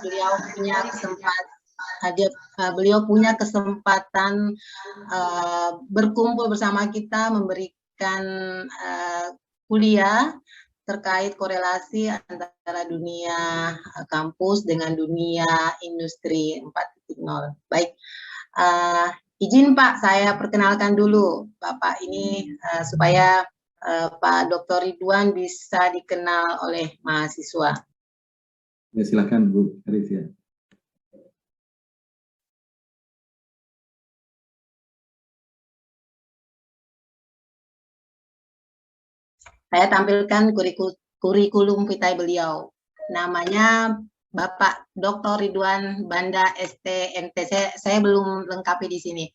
beliau punya beliau punya kesempatan berkumpul bersama kita, memberikan kuliah terkait korelasi antara dunia kampus dengan dunia industri 4.0. Baik, izin Pak, saya perkenalkan dulu Bapak ini supaya Pak Dr. Ridwan bisa dikenal oleh mahasiswa. Ya, silakan Bu Arisia. Saya tampilkan kurikulum vitae beliau. Namanya Bapak Dr. Ridwan Banda ST MT. Saya belum lengkapi di sini.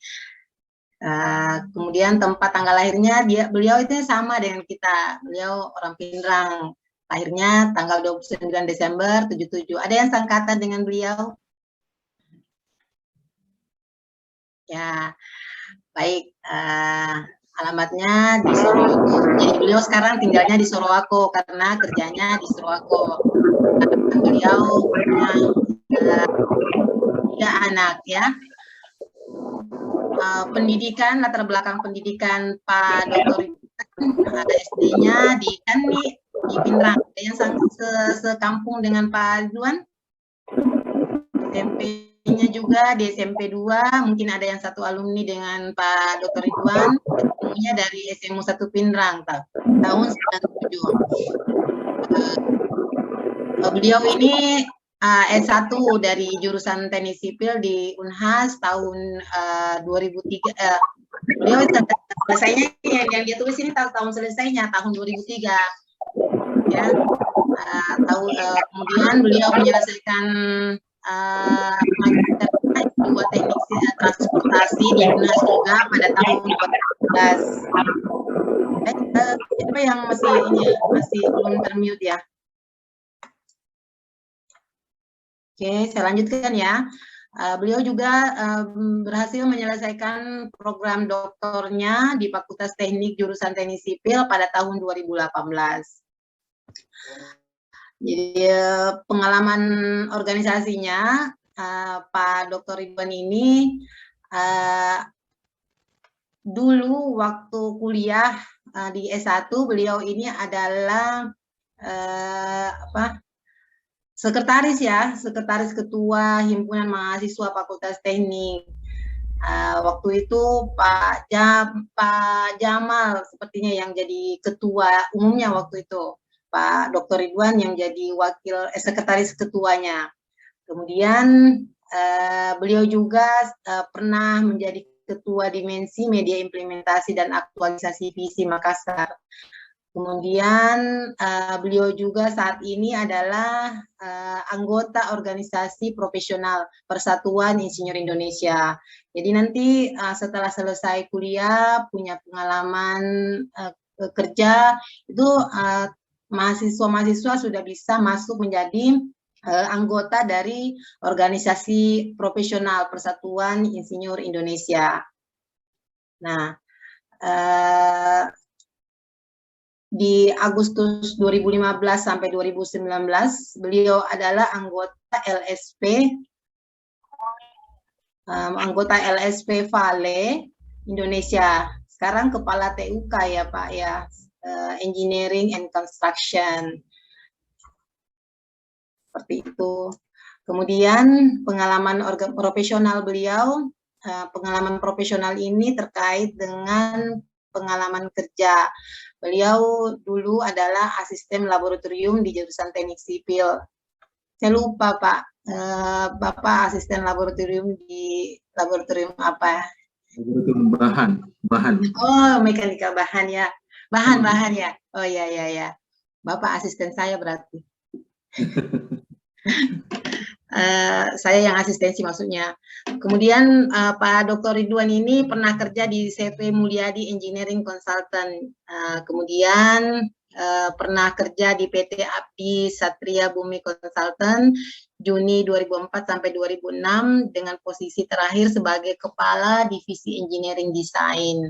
Kemudian tempat tanggal lahirnya beliau itu sama dengan kita. Beliau orang Pinrang. Lahirnya tanggal 29 Desember 77. Ada yang sangkatan dengan beliau? Ya, baik. Alamatnya di Sorowako. Jadi beliau sekarang tinggalnya di Sorowako karena kerjanya di Sorowako. Beliau punya 3 anak ya. Pendidikan, latar belakang pendidikan Pak Dr. ada SD-nya di Pinrang. Ada yang sekampung dengan Pak Ridwan? SMP-nya juga di SMP 2, mungkin ada yang satu alumni dengan Pak Dr. Ridwan, ketemunya dari SMU 1 Pinrang tahun 97. Beliau ini S1 dari jurusan Teknik Sipil di Unhas tahun 2003. Beliau selesainya yang dia tulis ini tahun selesainya tahun 2003. Ya. Kemudian beliau menyelesaikan buat teknik transportasi di Unhas juga pada tahun 2014. Siapa yang masih belum termute ya? Oke, saya lanjutkan ya. Beliau juga berhasil menyelesaikan program doktornya di Fakultas Teknik jurusan Teknik Sipil pada tahun 2018. Jadi pengalaman organisasinya Pak Dr. Ridwan ini dulu waktu kuliah di S1 beliau ini adalah sekretaris ketua himpunan mahasiswa Fakultas Teknik. Waktu itu Pak Jamal sepertinya yang jadi ketua umumnya waktu itu. Pak Dr. Ridwan yang jadi wakil sekretaris ketuanya. Kemudian beliau juga pernah menjadi ketua dimensi media implementasi dan aktualisasi visi Makassar. Kemudian beliau juga saat ini adalah anggota organisasi profesional Persatuan Insinyur Indonesia. Jadi nanti setelah selesai kuliah punya pengalaman kerja itu mahasiswa sudah bisa masuk menjadi anggota dari organisasi profesional Persatuan Insinyur Indonesia. Nah, di Agustus 2015 sampai 2019 beliau adalah anggota LSP Vale Indonesia. Sekarang kepala TUK ya Pak ya, Engineering and Construction. Seperti itu. Kemudian pengalaman profesional beliau, pengalaman profesional ini terkait dengan pengalaman kerja. Beliau dulu adalah asisten laboratorium di jurusan Teknik Sipil. Saya lupa Pak, Bapak asisten laboratorium di laboratorium apa? Laboratorium bahan. Oh, mekanika bahan ya. Bahan ya. Oh ya. Bapak asisten saya berarti. Saya yang asistensi maksudnya. Kemudian Pak Dr. Ridwan ini pernah kerja di CV Mulyadi Engineering Consultant. Kemudian pernah kerja di PT Abdi Satria Bumi Consultant Juni 2004 sampai 2006 dengan posisi terakhir sebagai Kepala Divisi Engineering Design.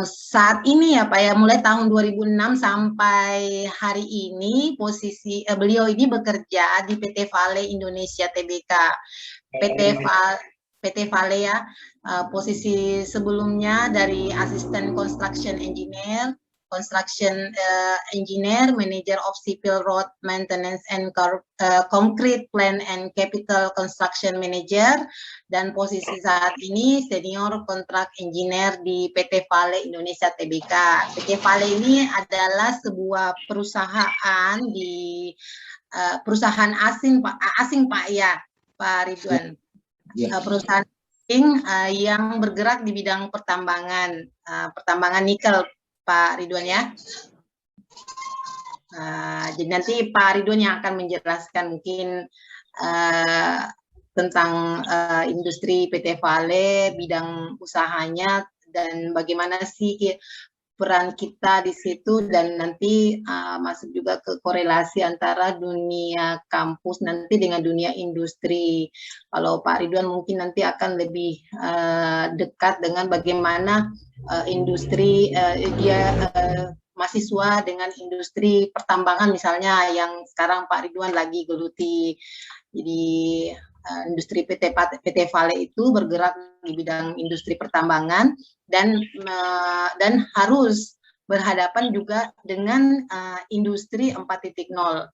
Saat ini ya Pak ya, mulai tahun 2006 sampai hari ini posisi beliau ini bekerja di PT Vale Indonesia Tbk. PT Vale ya, posisi sebelumnya dari asisten construction engineer, manager of civil road maintenance and concrete plan and capital construction manager, dan posisi saat ini senior contract engineer di PT Vale Indonesia Tbk. PT Vale ini adalah sebuah perusahaan di perusahaan asing Pak ya, Pak Ridwan. Perusahaan asing yang bergerak di bidang pertambangan, pertambangan nikel, Pak Ridwan ya. Jadi nanti Pak Ridwan yang akan menjelaskan mungkin tentang industri PT Vale, bidang usahanya, dan bagaimana sih peran kita di situ, dan nanti masuk juga ke korelasi antara dunia kampus nanti dengan dunia industri. Kalau Pak Ridwan mungkin nanti akan lebih dekat dengan bagaimana industri mahasiswa dengan industri pertambangan misalnya yang sekarang Pak Ridwan lagi geluti. Jadi industri PT Vale itu bergerak di bidang industri pertambangan dan harus berhadapan juga dengan industri 4.0.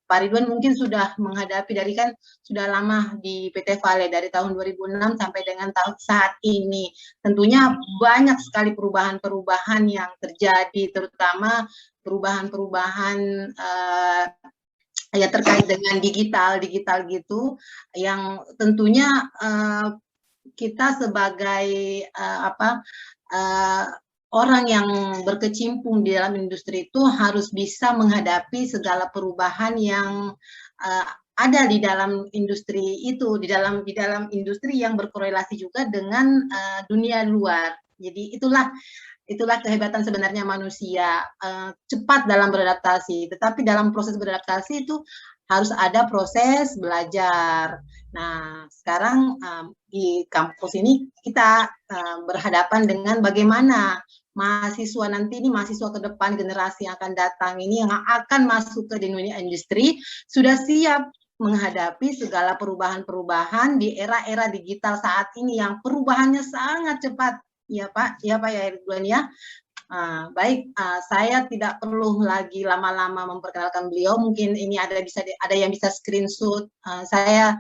Pak Ridwan mungkin sudah menghadapi dari kan sudah lama di PT Vale dari tahun 2006 sampai dengan tahun saat ini. Tentunya banyak sekali perubahan-perubahan yang terjadi, terutama perubahan-perubahan ya terkait dengan digital gitu, yang tentunya kita sebagai orang yang berkecimpung di dalam industri itu harus bisa menghadapi segala perubahan yang ada di dalam industri itu, di dalam industri yang berkorelasi juga dengan dunia luar. Jadi itulah kehebatan sebenarnya manusia, cepat dalam beradaptasi, tetapi dalam proses beradaptasi itu harus ada proses belajar. Nah, sekarang di kampus ini kita berhadapan dengan bagaimana mahasiswa nanti ini, mahasiswa ke depan, generasi yang akan datang ini yang akan masuk ke dunia industri, sudah siap menghadapi segala perubahan-perubahan di era-era digital saat ini yang perubahannya sangat cepat. Ya Pak ya Ridwan ya. Baik, saya tidak perlu lagi lama-lama memperkenalkan beliau. Mungkin ini ada yang bisa screenshot. Saya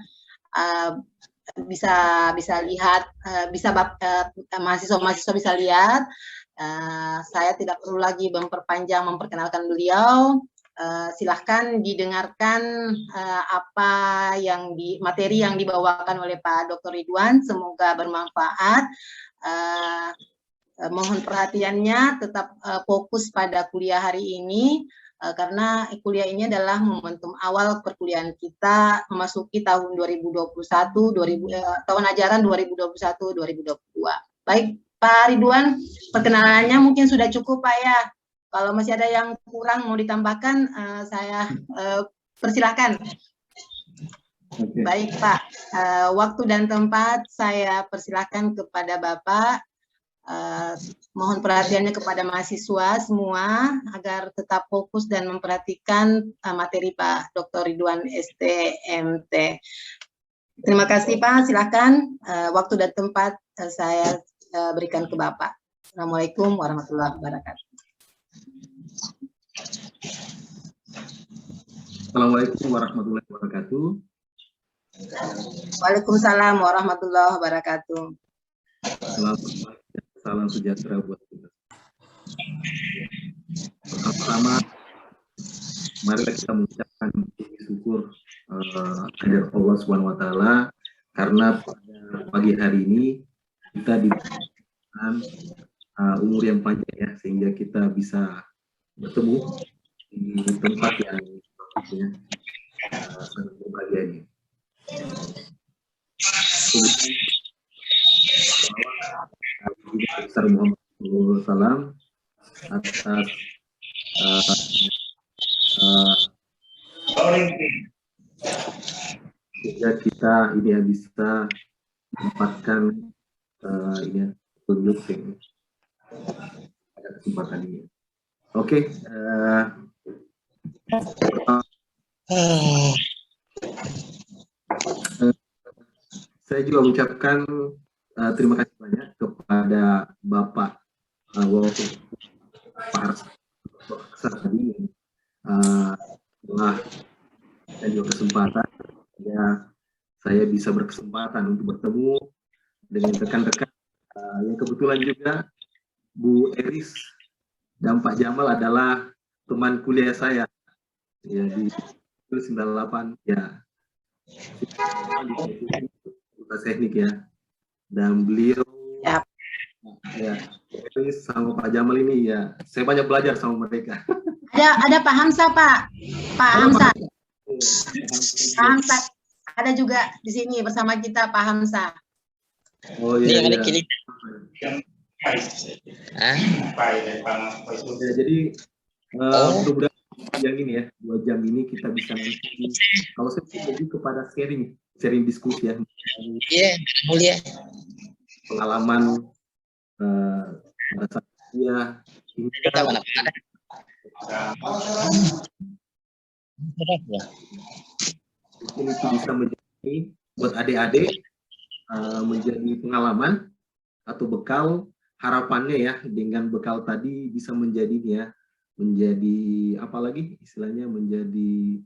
bisa lihat, mahasiswa-mahasiswa bisa lihat. Saya tidak perlu lagi memperkenalkan beliau. Silahkan didengarkan apa materi yang dibawakan oleh Pak Dr. Ridwan. Semoga bermanfaat. Mohon perhatiannya, tetap fokus pada kuliah hari ini, karena kuliah ini adalah momentum awal perkuliahan kita memasuki tahun 2021, tahun ajaran 2021-2022. Baik, Pak Ridwan, perkenalannya mungkin sudah cukup Pak ya. Kalau masih ada yang kurang mau ditambahkan, saya persilahkan. Okay. Baik Pak, waktu dan tempat saya persilahkan kepada Bapak. Mohon perhatiannya kepada mahasiswa semua agar tetap fokus dan memperhatikan materi Pak Dr. Ridwan STMT. Terima kasih Pak, silakan waktu dan tempat saya berikan ke Bapak. Assalamualaikum warahmatullahi wabarakatuh. Assalamualaikum warahmatullahi wabarakatuh. Waalaikumsalam warahmatullahi wabarakatuh. Salam sejahtera buat kita. Pertama, mari kita mengucapkan syukur kepada Allah SWT karena pada pagi hari ini kita diberikan umur yang panjang ya, sehingga kita bisa bertemu di tempat yang sangat berbahagia ini. Besar Muhammad SAW atas sehingga kita ini bisa mendapatkan ini petunjuk kesempatan ini. Oke, saya juga mengucapkan terima kasih banyak kepada Bapak Wakil Pak Arsa tadi telah dan juga kesempatan ya saya bisa berkesempatan untuk bertemu dengan rekan-rekan yang kebetulan juga Bu Eris dan Pak Jamal adalah teman kuliah saya ya di 98 ya di Fakultas Teknik ya, dan beliau ya Eris sama Pak Jamal ini ya saya banyak belajar sama mereka. Ada Pak Hamzah, Pak Hamzah. Pak Hamzah ada juga di sini bersama kita, Pak Hamzah. Oh iya, ini iya. Ya, jadi mudah-mudahan yang ini ya 2 jam ini kita bisa nanti kalau saya lebih kepada sharing diskusi ya. Iya, mulia. Pengalaman pada saat dia ini bisa menjadi buat adik-adik menjadi pengalaman atau bekal harapannya ya, dengan bekal tadi bisa menjadi ya menjadi apa lagi istilahnya menjadi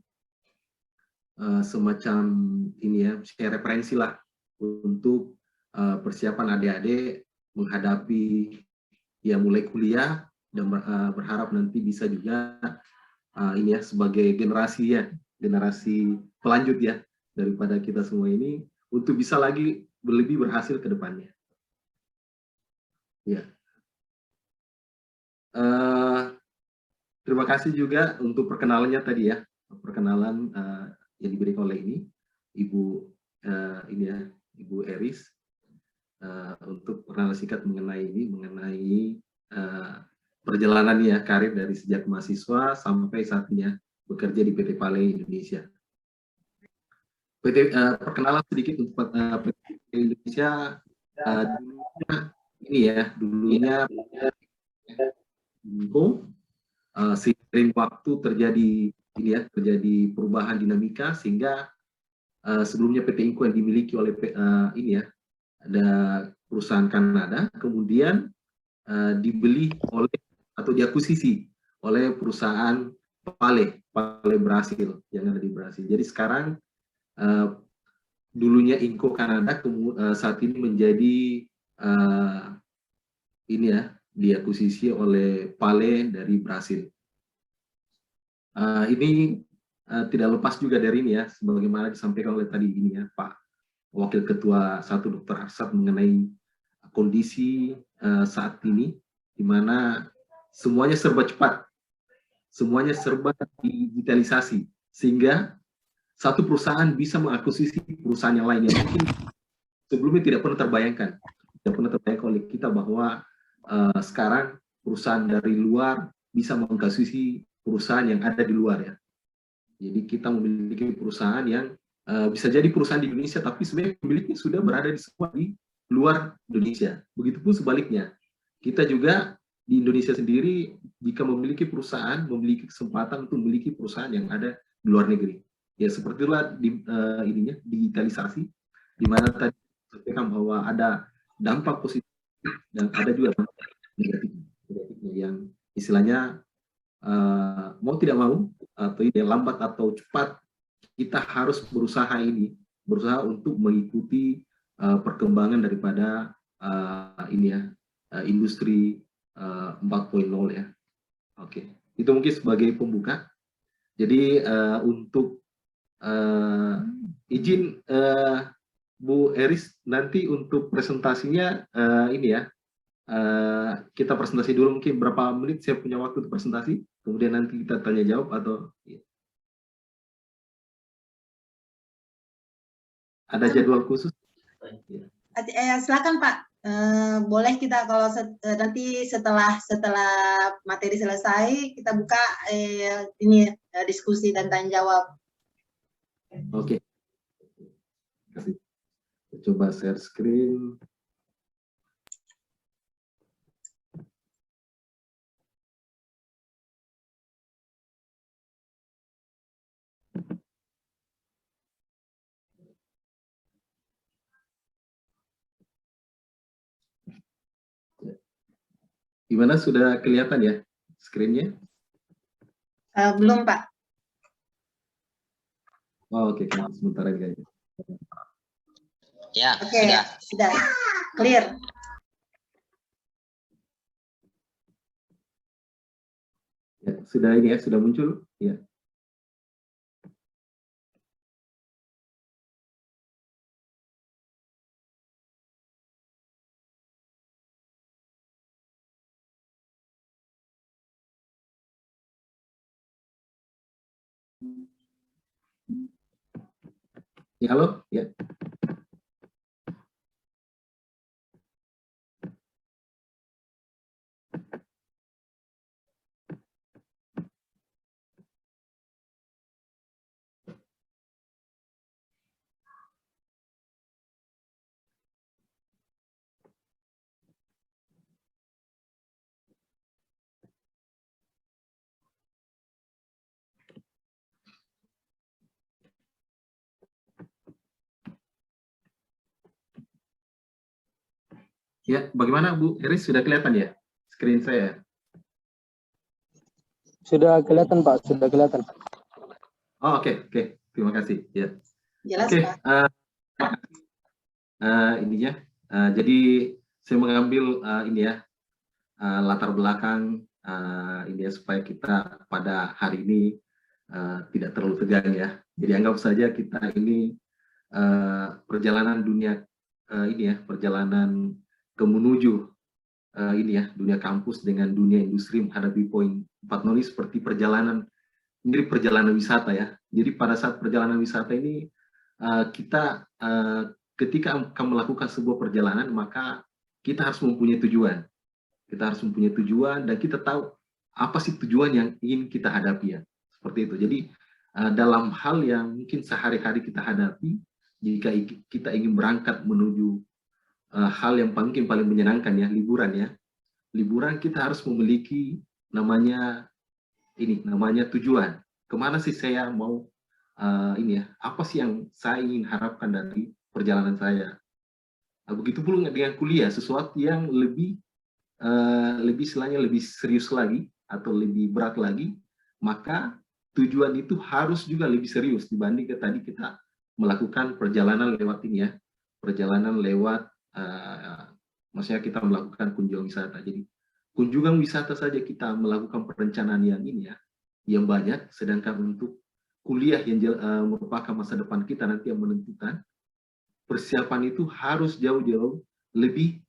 semacam ini ya referensi lah untuk persiapan adik-adik menghadapi ya mulai kuliah dan berharap nanti bisa juga ini ya sebagai generasi pelanjut ya daripada kita semua ini untuk bisa lagi lebih berhasil ke depannya. Ya. Terima kasih juga untuk perkenalannya tadi ya, perkenalan yang diberikan oleh ini Ibu ini ya Ibu Eris untuk perkenalan singkat mengenai perjalanannya karir dari sejak mahasiswa sampai saat ini ya bekerja di PT Pale Indonesia. Perkenalan sedikit untuk PT Indonesia dulunya seiring waktu terjadi perubahan dinamika sehingga sebelumnya PT Inco yang dimiliki oleh ada perusahaan Kanada kemudian dibeli oleh atau diakuisisi oleh perusahaan Pale Brasil yang ada di Brasil. Jadi sekarang dulunya Inco Kanada saat ini menjadi diakuisisi oleh Pale dari Brasil. Ini tidak lepas juga dari ini ya, sebagaimana disampaikan oleh tadi ini ya Pak Wakil Ketua 1 Dr. Arsad mengenai kondisi saat ini, di mana semuanya serba cepat, semuanya serba digitalisasi, sehingga satu perusahaan bisa mengakuisisi perusahaan yang lain yang mungkin sebelumnya tidak pernah terbayangkan oleh kita bahwa sekarang perusahaan dari luar bisa mengakuisisi perusahaan yang ada di luar ya. Jadi kita memiliki perusahaan yang bisa jadi perusahaan di Indonesia, tapi sebenarnya pemiliknya sudah berada di luar Indonesia. Begitupun sebaliknya, kita juga di Indonesia sendiri jika memiliki perusahaan, memiliki kesempatan untuk memiliki perusahaan yang ada di luar negeri. Ya seperti itulah digitalisasi, di mana tadi sampaikan bahwa ada dampak positif dan ada juga dampak negatifnya yang istilahnya mau tidak mau atau lambat atau cepat kita harus berusaha untuk mengikuti perkembangan daripada industri 4.0 ya. Oke, itu mungkin sebagai pembuka. Jadi untuk izin Bu Eris nanti untuk presentasinya kita presentasi dulu mungkin berapa menit, saya punya waktu untuk presentasi, kemudian nanti kita tanya jawab atau ada jadwal khusus? Silakan Pak, boleh kita kalau nanti setelah materi selesai kita buka diskusi dan tanya jawab. Oke. Coba share screen. Gimana, sudah kelihatan ya screen-nya? Belum, Pak. Oh, oke, sebentar lagi kayaknya. Ya, Oke, sudah. Clear. Ya, sudah ini ya, sudah muncul. Ya. Ya, halo? Ya. Ya, bagaimana Bu Iris, sudah kelihatan ya screen saya? Sudah kelihatan Pak, sudah kelihatan. Oh, oke. Terima kasih. Ya. Jelas, Oke, Pak. ininya. Jadi saya mengambil ini ya, latar belakang ini ya, supaya kita pada hari ini tidak terlalu tegang ya. Jadi anggap saja kita ini perjalanan dunia ini ya, perjalanan menuju ini ya, dunia kampus dengan dunia industri menghadapi poin 4.0 ini seperti perjalanan, mirip perjalanan wisata ya. Jadi pada saat perjalanan wisata ini kita ketika akan melakukan sebuah perjalanan, maka kita harus mempunyai tujuan. Kita harus mempunyai tujuan dan kita tahu apa sih tujuan yang ingin kita hadapi ya. Seperti itu. Jadi dalam hal yang mungkin sehari-hari kita hadapi, jika kita ingin berangkat menuju hal yang mungkin paling menyenangkan ya, liburan ya. Liburan kita harus memiliki namanya tujuan. Kemana sih saya mau ini ya, apa sih yang saya ingin harapkan dari perjalanan saya. Begitu pula dengan kuliah, sesuatu yang lebih istilahnya lebih serius lagi atau lebih berat lagi, maka tujuan itu harus juga lebih serius dibanding tadi kita melakukan perjalanan lewat ini ya, perjalanan lewat maksudnya kita melakukan kunjungan wisata. Jadi kunjungan wisata saja kita melakukan perencanaan yang ini ya, yang banyak, sedangkan untuk kuliah yang merupakan masa depan kita nanti yang menentukan, persiapan itu harus jauh-jauh lebih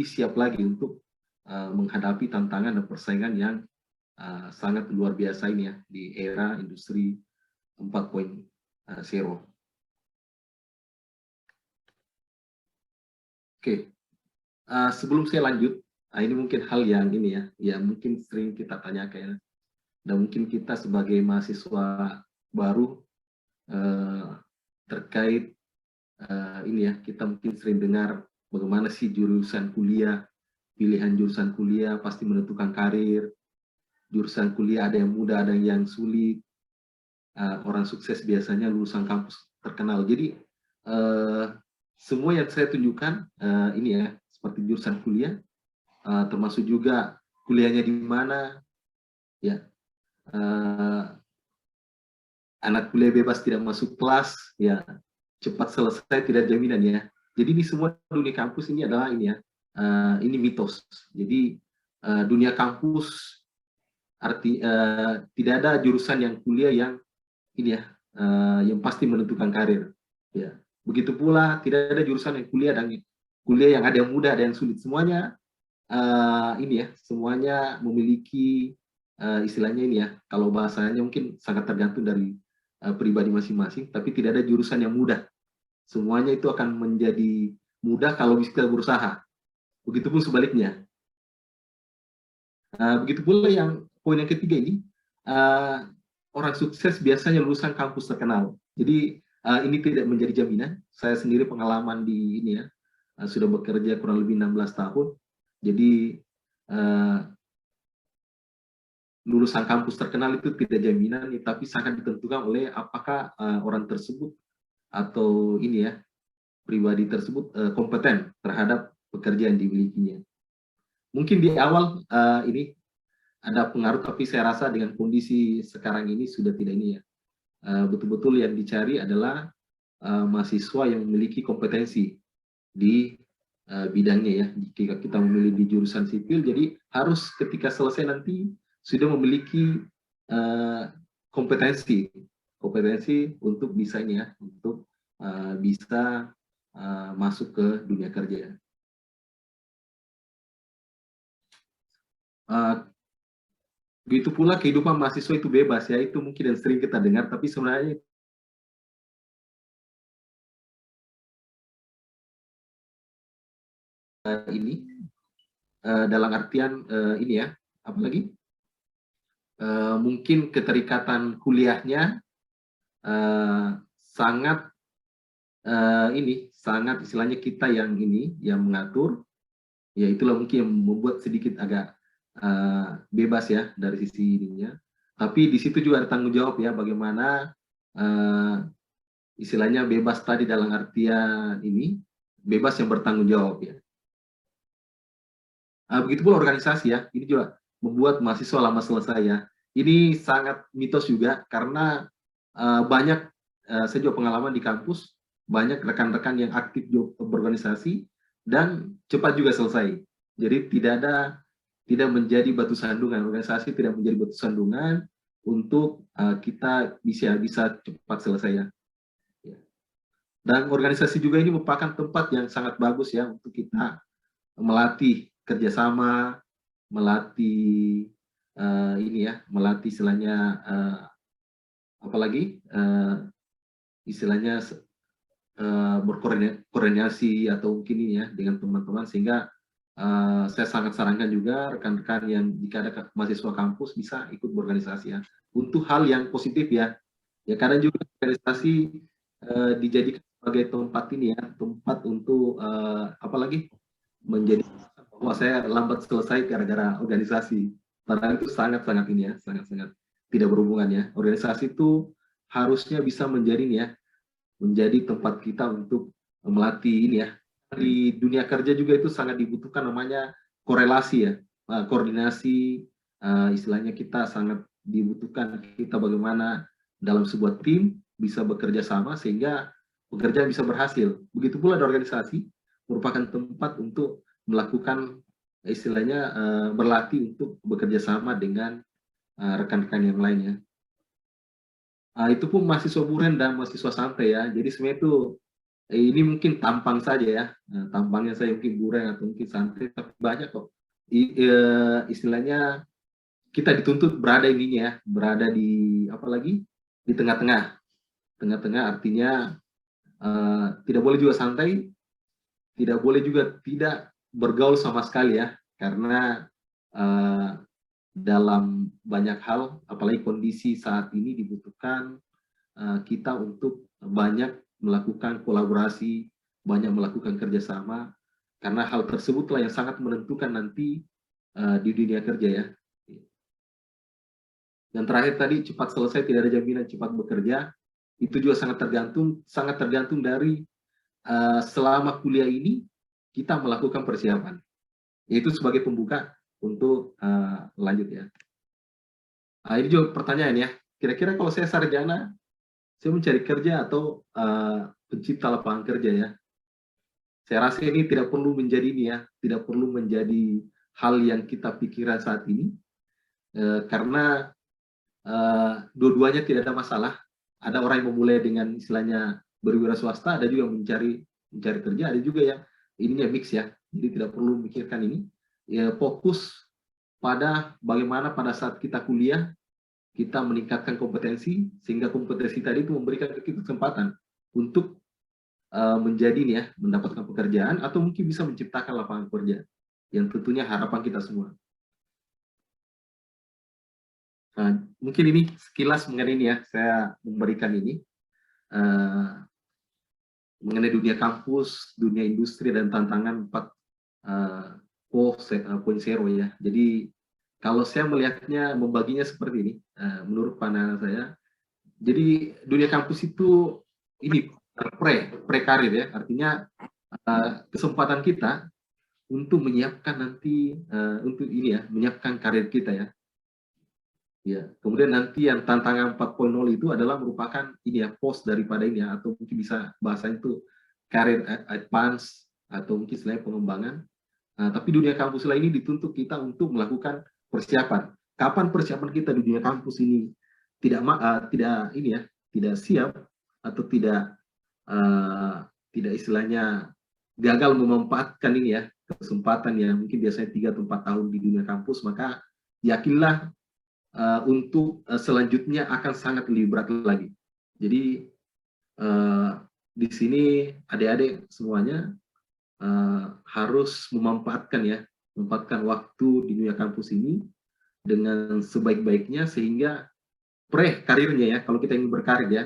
siap lagi untuk menghadapi tantangan dan persaingan yang sangat luar biasa ini ya di era industri 4.0. Oke, sebelum saya lanjut, ini mungkin hal yang ini ya mungkin sering kita tanyakan, dan mungkin kita sebagai mahasiswa baru terkait ini ya, kita mungkin sering dengar bagaimana sih jurusan kuliah, pilihan jurusan kuliah pasti menentukan karir, jurusan kuliah ada yang mudah, ada yang sulit, orang sukses biasanya lulusan kampus terkenal. Jadi semua yang saya tunjukkan ini ya, seperti jurusan kuliah, termasuk juga kuliahnya di mana, ya, anak kuliah bebas tidak masuk kelas, ya, cepat selesai tidak jaminan ya. Jadi di semua dunia kampus ini adalah ini ya, ini mitos. Jadi dunia kampus tidak ada jurusan yang kuliah yang ini ya, yang pasti menentukan karir. Ya. Begitu pula tidak ada jurusan yang kuliah yang ada yang mudah, ada yang sulit. Semuanya ini ya, semuanya memiliki istilahnya ini ya, kalau bahasanya mungkin sangat tergantung dari pribadi masing-masing, tapi tidak ada jurusan yang mudah. Semuanya itu akan menjadi mudah kalau bisa berusaha. Begitupun sebaliknya. Begitu pula yang poin yang ketiga ini, orang sukses biasanya lulusan kampus terkenal. Jadi ini tidak menjadi jaminan. Saya sendiri pengalaman di ini ya, sudah bekerja kurang lebih 16 tahun. Jadi lulusan kampus terkenal itu tidak jaminan, tapi sangat ditentukan oleh apakah orang tersebut atau ini ya, pribadi tersebut kompeten terhadap pekerjaan yang dimilikinya. Mungkin di awal ini ada pengaruh, tapi saya rasa dengan kondisi sekarang ini sudah tidak ini ya. Betul-betul yang dicari adalah mahasiswa yang memiliki kompetensi di bidangnya ya. Jika kita memilih di jurusan sipil, jadi harus ketika selesai nanti sudah memiliki kompetensi untuk bisa ini ya, untuk bisa masuk ke dunia kerja. Begitu pula kehidupan mahasiswa itu bebas ya, itu mungkin yang sering kita dengar, tapi sebenarnya ini dalam artian ini ya, apalagi mungkin keterikatan kuliahnya sangat ini sangat istilahnya kita yang ini yang mengatur, ya itulah mungkin yang membuat sedikit agak bebas ya dari sisi ininya. Tapi di situ juga ada tanggung jawab ya, bagaimana istilahnya bebas tadi dalam artian ini bebas yang bertanggung jawab ya. Begitu pula organisasi ya, ini juga membuat mahasiswa lama selesai ya. Ini sangat mitos juga karena banyak saya juga pengalaman di kampus, banyak rekan-rekan yang aktif berorganisasi dan cepat juga selesai. Jadi tidak menjadi batu sandungan, organisasi tidak menjadi batu sandungan untuk kita bisa cepat selesai ya. Dan organisasi juga ini merupakan tempat yang sangat bagus ya untuk kita melatih kerjasama, melatih ini ya, melatih istilahnya apalagi istilahnya berkoordinasi atau mungkin ini ya dengan teman-teman, sehingga saya sangat sarankan juga rekan-rekan yang jika ada mahasiswa kampus bisa ikut berorganisasi ya untuk hal yang positif ya. Ya karena juga organisasi dijadikan sebagai tempat ini ya, tempat untuk apalagi menjadi bahwa saya lambat selesai gara-gara organisasi. Padahal itu sangat-sangat ini ya, sangat-sangat tidak berhubungan ya. Organisasi itu harusnya bisa menjadi ini ya, menjadi tempat kita untuk melatih ini ya. Di dunia kerja juga itu sangat dibutuhkan namanya korelasi ya, koordinasi, istilahnya kita sangat dibutuhkan kita bagaimana dalam sebuah tim bisa bekerja sama sehingga pekerjaan bisa berhasil. Begitu pula di organisasi merupakan tempat untuk melakukan istilahnya berlatih untuk bekerja sama dengan rekan-rekan yang lainnya. Itu pun mahasiswa buren dan mahasiswa santai ya. Jadi sebenarnya itu ini mungkin tampang saja ya, tampangnya saya mungkin buren atau mungkin santai, tapi banyak kok istilahnya kita dituntut berada ininya ya, berada di apalagi di tengah-tengah. Tengah-tengah artinya tidak boleh juga santai, tidak boleh juga tidak bergaul sama sekali ya, karena dalam banyak hal, apalagi kondisi saat ini dibutuhkan kita untuk banyak melakukan kolaborasi, banyak melakukan kerjasama, karena hal tersebutlah yang sangat menentukan nanti di dunia kerja ya. Dan terakhir tadi cepat selesai, tidak ada jaminan cepat bekerja, itu juga sangat tergantung dari selama kuliah ini kita melakukan persiapan, yaitu sebagai pembuka untuk lanjut ya. Ini juga pertanyaan ya, kira-kira kalau saya sarjana, saya mencari kerja atau pencipta lapangan kerja ya. Saya rasa ini tidak perlu menjadi ini ya, tidak perlu menjadi hal yang kita pikirkan saat ini, karena dua-duanya tidak ada masalah. Ada orang yang memulai dengan istilahnya berwira swasta, ada juga mencari kerja, ada juga yang ininya mix ya. Jadi tidak perlu memikirkan ini. Ya, fokus pada bagaimana pada saat kita kuliah kita meningkatkan kompetensi, sehingga kompetensi tadi itu memberikan kita kesempatan untuk menjadi nih ya, mendapatkan pekerjaan atau mungkin bisa menciptakan lapangan kerja yang tentunya harapan kita semua. Nah, mungkin ini sekilas mengenai ini ya, saya memberikan ini mengenai dunia kampus, dunia industri dan tantangan 4.0 ya. Jadi kalau saya melihatnya, membaginya seperti ini, menurut pandangan saya. Jadi dunia kampus itu ini pre-karir ya, artinya kesempatan kita untuk menyiapkan nanti untuk ini ya, menyiapkan karir kita ya. Ya, kemudian nanti yang tantangan 4.0 itu adalah merupakan ini ya, post daripada ini ya, atau mungkin bisa bahasanya itu karir advance atau mungkin selain pengembangan. Tapi dunia kampus lain ini dituntut kita untuk melakukan persiapan. Kapan persiapan kita di dunia kampus ini tidak ini ya, tidak siap atau tidak istilahnya gagal memanfaatkan ini ya, kesempatan yang mungkin biasanya 3 atau 4 tahun di dunia kampus, maka yakinlah untuk selanjutnya akan sangat lebih berat lagi. Jadi di sini adik-adik semuanya harus memanfaatkan waktu di dunia kampus ini dengan sebaik-baiknya, sehingga karirnya ya, kalau kita ingin berkarir ya,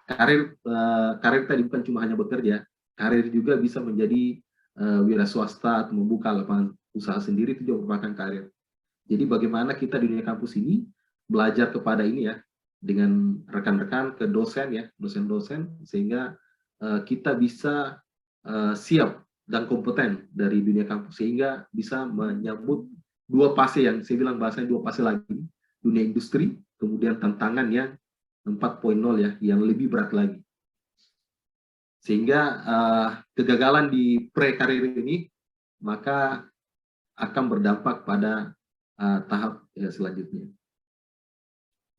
karir tadi bukan cuma hanya bekerja, karir juga bisa menjadi wira swasta atau membuka lapangan usaha sendiri, itu juga merupakan karir. Jadi bagaimana kita di dunia kampus ini belajar kepada ini ya, dengan rekan-rekan ke dosen ya, dosen-dosen, sehingga kita bisa siap dan kompeten dari dunia kampus, sehingga bisa menyambut dua fase yang saya bilang bahasanya dua fase lagi, dunia industri, kemudian tantangan yang 4.0 ya, yang lebih berat lagi. Sehingga kegagalan di pre-karir ini maka akan berdampak pada tahap ya, selanjutnya.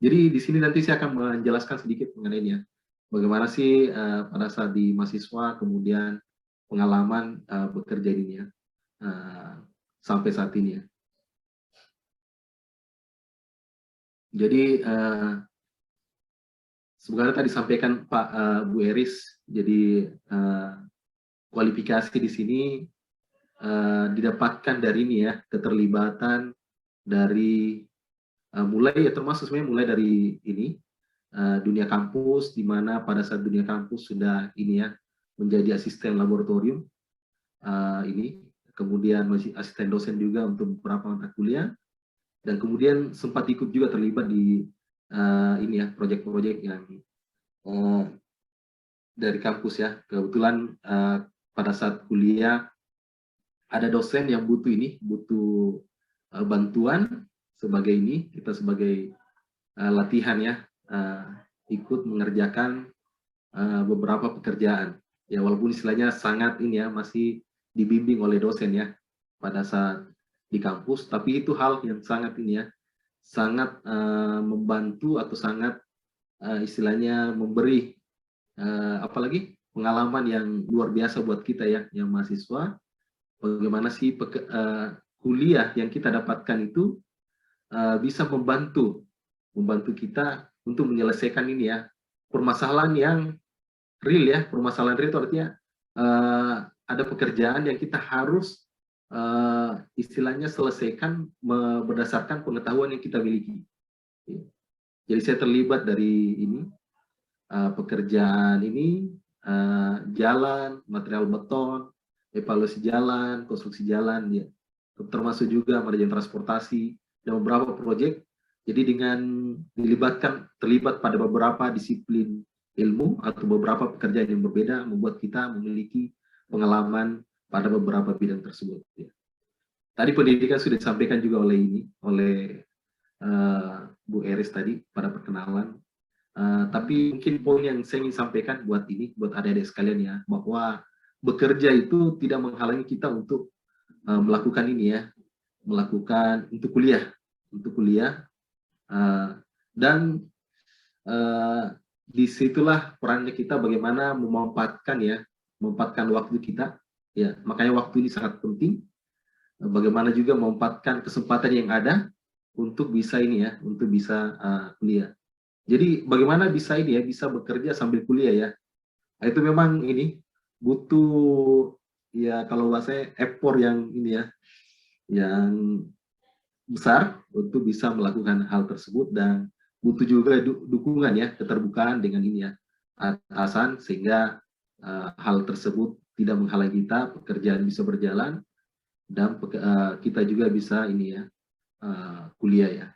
Jadi di sini nanti saya akan menjelaskan sedikit mengenai ini ya, bagaimana sih pada saat di mahasiswa, kemudian pengalaman bekerja ini ya, sampai saat ini ya. Jadi sebenarnya tadi disampaikan Pak Bu Eris, jadi kualifikasi di sini didapatkan dari ini ya, keterlibatan dari mulai ya, termasuk sebenarnya mulai dari ini dunia kampus, di mana pada saat dunia kampus sudah ini ya, menjadi asisten laboratorium ini, kemudian masih asisten dosen juga untuk beberapa mata kuliah, dan kemudian sempat ikut juga terlibat di ini ya, proyek-proyek yang dari kampus ya. Kebetulan pada saat kuliah ada dosen yang butuh bantuan sebagai ini, kita sebagai latihan ya, ikut mengerjakan beberapa pekerjaan ya, walaupun istilahnya sangat ini ya, masih dibimbing oleh dosen ya pada saat di kampus, tapi itu hal yang sangat ini ya, sangat membantu atau sangat istilahnya memberi apalagi pengalaman yang luar biasa buat kita ya, yang mahasiswa. Bagaimana sih kuliah yang kita dapatkan itu bisa membantu kita untuk menyelesaikan ini ya, permasalahan yang real ya. Permasalahan real itu artinya ada pekerjaan yang kita harus istilahnya selesaikan berdasarkan pengetahuan yang kita miliki. Jadi saya terlibat dari ini pekerjaan ini, jalan, material beton, evaluasi jalan, konstruksi jalan, ya, termasuk juga manajemen transportasi dan beberapa proyek. Jadi dengan terlibat pada beberapa disiplin ilmu atau beberapa pekerjaan yang berbeda, membuat kita memiliki pengalaman pada beberapa bidang tersebut. Ya. Tadi pendidikan sudah disampaikan juga oleh Bu Eris tadi pada perkenalan. Tapi mungkin poin yang saya ingin sampaikan buat adik-adik sekalian ya, bahwa bekerja itu tidak menghalangi kita untuk melakukan ini ya, melakukan untuk kuliah, dan disitulah perannya kita bagaimana memanfaatkan waktu kita ya. Makanya waktu ini sangat penting, bagaimana juga memanfaatkan kesempatan yang ada untuk bisa ini ya, untuk bisa kuliah. Jadi bagaimana bisa ini ya, bisa bekerja sambil kuliah ya. Itu memang ini butuh ya, kalau bahasa effort yang ini ya, yang besar untuk bisa melakukan hal tersebut, dan butuh juga dukungan ya, keterbukaan dengan ini ya, atasan, sehingga hal tersebut tidak menghalangi kita, pekerjaan bisa berjalan, dan kita juga bisa ini ya, kuliah ya.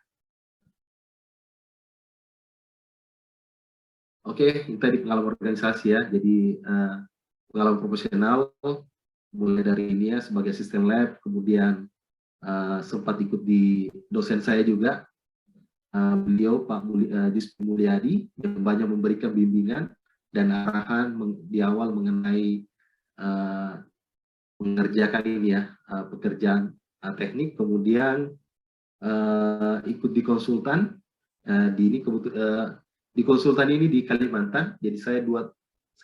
Oke, itu tadi pengalaman organisasi ya. Jadi pengalaman profesional mulai dari ini ya sebagai asisten lab, kemudian sempat ikut di dosen saya juga, beliau Pak Dispu Mulyadi, yang banyak memberikan bimbingan dan arahan di awal mengenai mengerjakan ini ya pekerjaan teknik, kemudian ikut di konsultan di konsultan ini di Kalimantan. Jadi saya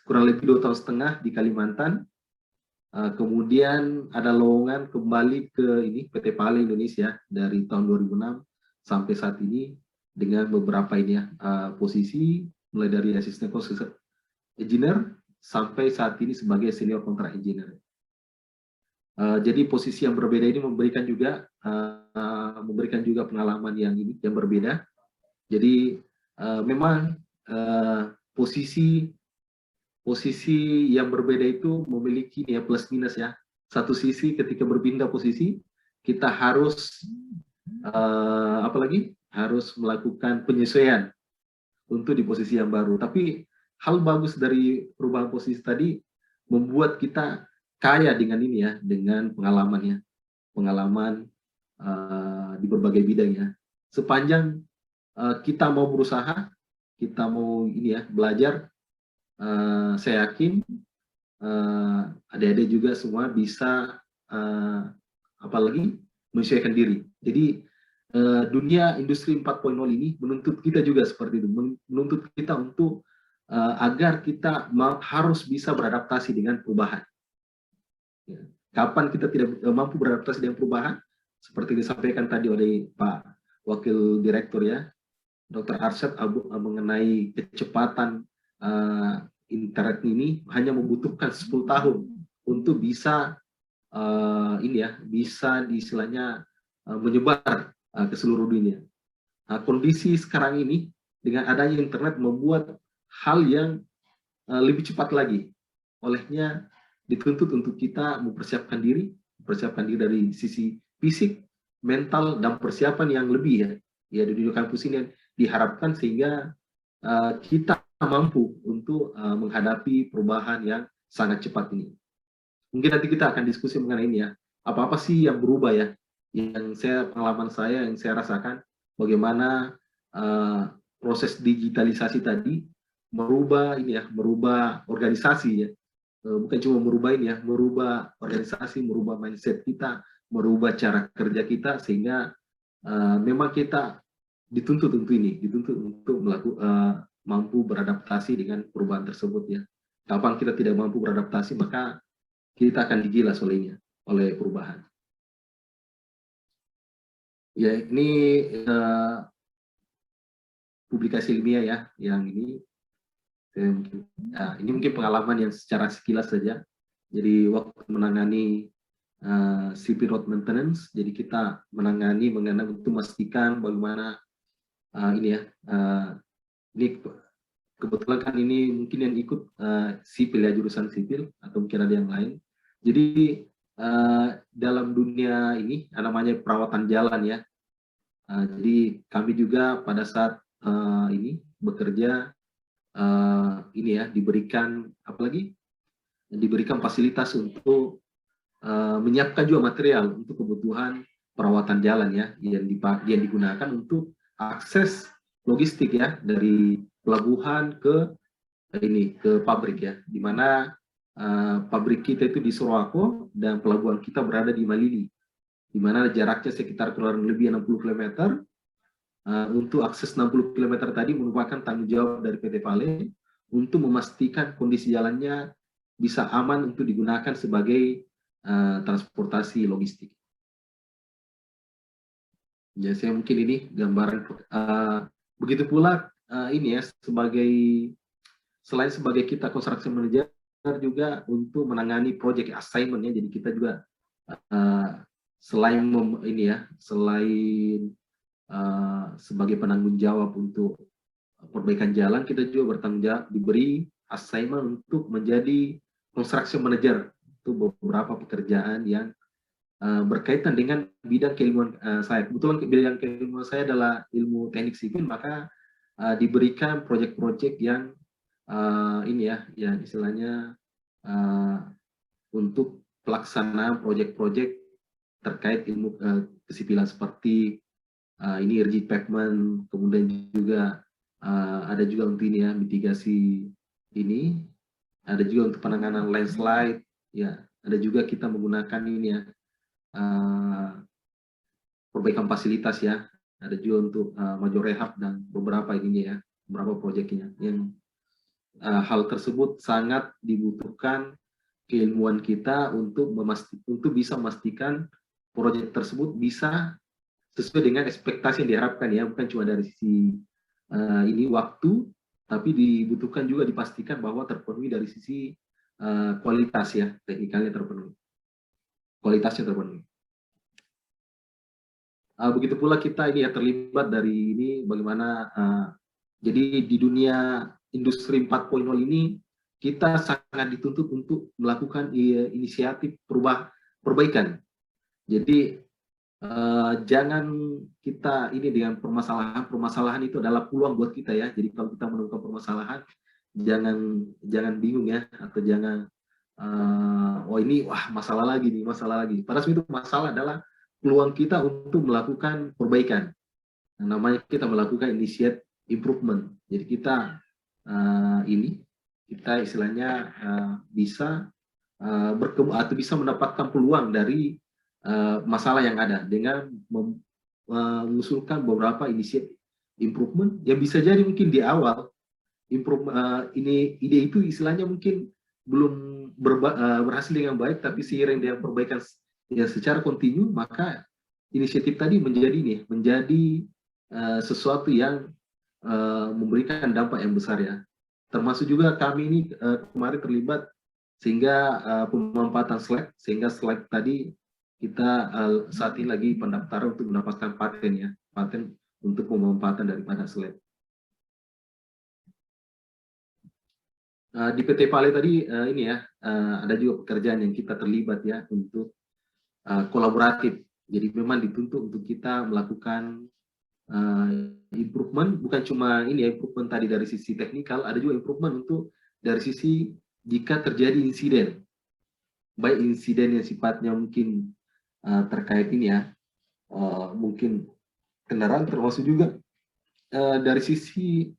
kurang lebih 2 tahun setengah di Kalimantan. Kemudian ada lowongan kembali ke ini PT Pale Indonesia dari tahun 2006 sampai saat ini dengan beberapa ini ya posisi mulai dari asisten construction engineer sampai saat ini sebagai senior contract engineer. Jadi posisi yang berbeda ini memberikan juga pengalaman yang berbeda. Jadi memang posisi yang berbeda itu memiliki ya plus minus ya. Satu sisi ketika berpindah posisi kita harus harus melakukan penyesuaian untuk di posisi yang baru. Tapi hal bagus dari perubahan posisi tadi membuat kita kaya dengan ini ya, dengan pengalaman di berbagai bidang ya. Sepanjang kita mau berusaha, kita mau ini ya belajar, saya yakin adik-adik juga semua bisa menyesuaikan diri. Jadi dunia industri 4.0 ini menuntut kita juga seperti itu, menuntut kita untuk agar kita harus bisa beradaptasi dengan perubahan. Kapan kita tidak mampu beradaptasi dengan perubahan, seperti disampaikan tadi oleh Pak Wakil Direktur ya, Dr. Arsyad mengenai kecepatan internet ini hanya membutuhkan 10 tahun untuk bisa bisa istilahnya menyebar ke seluruh dunia. Kondisi sekarang ini dengan adanya internet membuat hal yang lebih cepat lagi. Olehnya dituntut untuk kita mempersiapkan diri dari sisi fisik, mental, dan persiapan yang lebih ya di dunia kampus ini diharapkan sehingga kita mampu untuk menghadapi perubahan yang sangat cepat ini. Mungkin nanti kita akan diskusi mengenai ini ya. Apa-apa sih yang berubah ya? Pengalaman saya yang saya rasakan bagaimana proses digitalisasi tadi merubah organisasi ya. Bukan cuma merubah ini ya, merubah organisasi, merubah mindset kita, merubah cara kerja kita sehingga memang kita dituntut untuk mampu beradaptasi dengan perubahan tersebut ya. Kapan kita tidak mampu beradaptasi maka kita akan digilas oleh perubahan. Ya ini publikasi ilmiah ya yang ini. Ini mungkin pengalaman yang secara sekilas saja. Jadi waktu menangani CP road maintenance, jadi kita menangani untuk memastikan bagaimana ini kebetulan kan ini mungkin yang ikut sipil ya, jurusan sipil atau mungkin ada yang lain. Jadi dalam dunia ini namanya perawatan jalan ya. Jadi kami juga pada saat ini bekerja diberikan fasilitas untuk menyiapkan juga material untuk kebutuhan perawatan jalan ya yang digunakan untuk akses logistik ya dari pelabuhan ke pabrik ya, di mana pabrik kita itu di Sorowako dan pelabuhan kita berada di Malili, di mana jaraknya sekitar kurang lebih 60 km. Untuk akses 60 km tadi merupakan tanggung jawab dari PT Pale untuk memastikan kondisi jalannya bisa aman untuk digunakan sebagai transportasi logistik. Ya, saya mungkin ini gambaran. Begitu pula ini ya selain sebagai kita construction manager juga untuk menangani project assignment ya. Jadi kita juga selain sebagai penanggung jawab untuk perbaikan jalan, kita juga bertanggung jawab diberi assignment untuk menjadi construction manager untuk beberapa pekerjaan yang berkaitan dengan bidang keilmuan saya. Kebetulan bidang keilmuan saya adalah ilmu teknik sipil, maka diberikan proyek-proyek yang ini ya, yang istilahnya untuk pelaksanaan proyek-proyek terkait ilmu kesipilan seperti ini rigid pavement, kemudian juga ada juga untuk ini ya, mitigasi ini, ada juga untuk penanganan landslide, ya, ada juga kita menggunakan ini ya, perbaikan fasilitas ya, ada juga untuk major rehab dan beberapa ininya ya, beberapa proyeknya yang hal tersebut sangat dibutuhkan keilmuan kita untuk bisa memastikan proyek tersebut bisa sesuai dengan ekspektasi yang diharapkan ya, bukan cuma dari sisi ini waktu, tapi dibutuhkan juga dipastikan bahwa terpenuhi dari sisi kualitas ya, teknikalnya terpenuhi, kualitasnya terpenuhi. Begitu pula kita ini ya terlibat dari ini bagaimana jadi di dunia industri 4.0 ini kita sangat dituntut untuk melakukan inisiatif perbaikan. Jadi jangan kita ini dengan permasalahan itu adalah peluang buat kita ya. Jadi kalau kita menemukan permasalahan, jangan bingung ya, atau jangan oh ini wah masalah lagi nih, masalah lagi. Padahal itu masalah adalah peluang kita untuk melakukan perbaikan. Nah, namanya kita melakukan initiate improvement. Jadi kita kita istilahnya bisa berkembang atau bisa mendapatkan peluang dari masalah yang ada dengan mengusulkan beberapa inisiatif improvement yang bisa jadi mungkin di awal ini ide itu istilahnya mungkin belum berhasil dengan baik, tapi seiring dengan perbaikan ya secara kontinu, maka inisiatif tadi menjadi sesuatu yang memberikan dampak yang besar ya. Termasuk juga kami ini kemarin terlibat sehingga pemanfaatan slide, sehingga slide tadi kita saat ini lagi pendaftaran untuk mendapatkan paten ya, paten untuk pemanfaatan daripada slide. Di PT Pale tadi ini ya, ada juga pekerjaan yang kita terlibat ya untuk kolaboratif. Jadi memang dituntut untuk kita melakukan improvement, bukan cuma ini ya, improvement tadi dari sisi teknikal, ada juga improvement untuk dari sisi jika terjadi insiden, baik insiden yang sifatnya mungkin terkait ini ya, mungkin kendaraan, termasuk juga dari sisi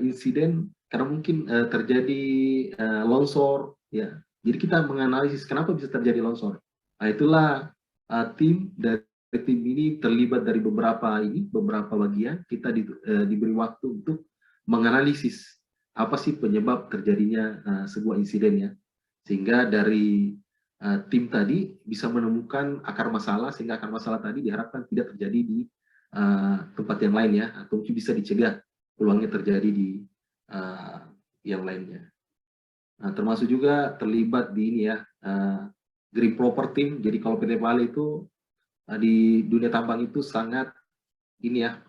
insiden karena mungkin terjadi longsor ya. Jadi kita menganalisis kenapa bisa terjadi longsor. Nah, itulah tim ini terlibat dari beberapa bagian. Kita diberi waktu untuk menganalisis apa sih penyebab terjadinya sebuah insiden ya, sehingga dari tim tadi bisa menemukan akar masalah, sehingga akar masalah tadi diharapkan tidak terjadi di tempat yang lain ya, atau mungkin bisa dicegah peluangnya terjadi di yang lainnya. Nah, termasuk juga terlibat di ini ya, Green Proper Team. Jadi kalau PT Pale itu di dunia tambang itu sangat ini ya,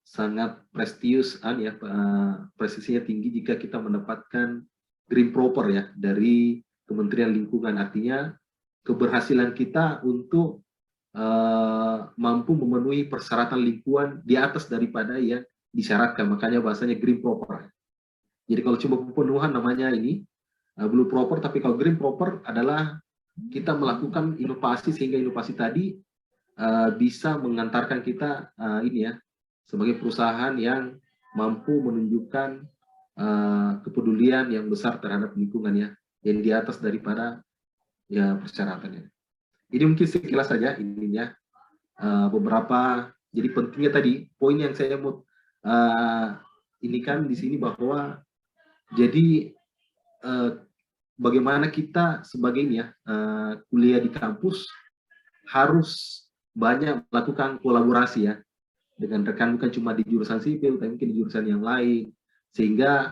sangat prestisius ya, prestisinya tinggi jika kita mendapatkan Green Proper ya dari Kementerian Lingkungan. Artinya keberhasilan kita untuk mampu memenuhi persyaratan lingkungan di atas daripada yang disyaratkan, makanya bahasanya Green Proper. Jadi kalau cuma pemenuhan namanya ini Blue Proper, tapi kalau Green Proper adalah kita melakukan inovasi sehingga inovasi tadi bisa mengantarkan kita ini ya, sebagai perusahaan yang mampu menunjukkan kepedulian yang besar terhadap lingkungan ya, yang di atas daripada ya persyaratannya. Ini mungkin sekilas saja ininya beberapa. Jadi pentingnya tadi poin yang saya mau ini kan di sini bahwa jadi bagaimana kita sebagai ini ya kuliah di kampus harus banyak melakukan kolaborasi ya dengan rekan, bukan cuma di jurusan sipil tapi mungkin di jurusan yang lain, sehingga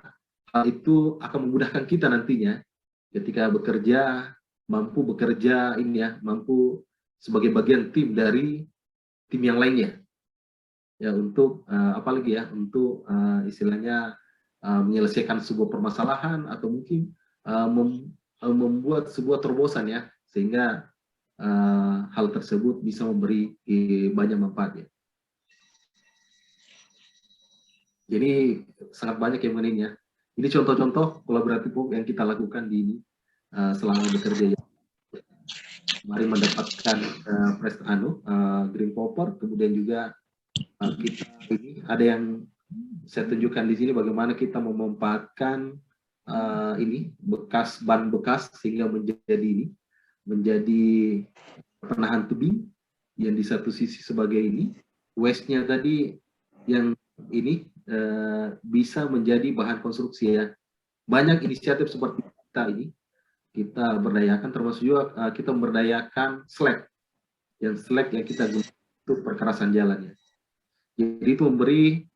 hal itu akan memudahkan kita nantinya ketika bekerja, mampu bekerja ini ya, mampu sebagai bagian tim dari tim yang lainnya ya, untuk apalagi ya, untuk istilahnya menyelesaikan sebuah permasalahan atau mungkin membuat sebuah terobosan ya, sehingga hal tersebut bisa memberi banyak manfaat ya. Jadi sangat banyak yang mengenai ya. Ini contoh-contoh kolaboratif yang kita lakukan di ini selama bekerja ya. Mari mendapatkan Green Popper, kemudian juga kita ini ada yang saya tunjukkan di sini bagaimana kita memanfaatkan ini ban bekas sehingga menjadi penahan tebing yang di satu sisi sebagai ini waste-nya tadi yang ini bisa menjadi bahan konstruksi ya. Banyak inisiatif seperti kita berdayakan, termasuk juga kita memberdayakan slag yang kita gunakan untuk perkerasan jalan ya. Jadi itu memberi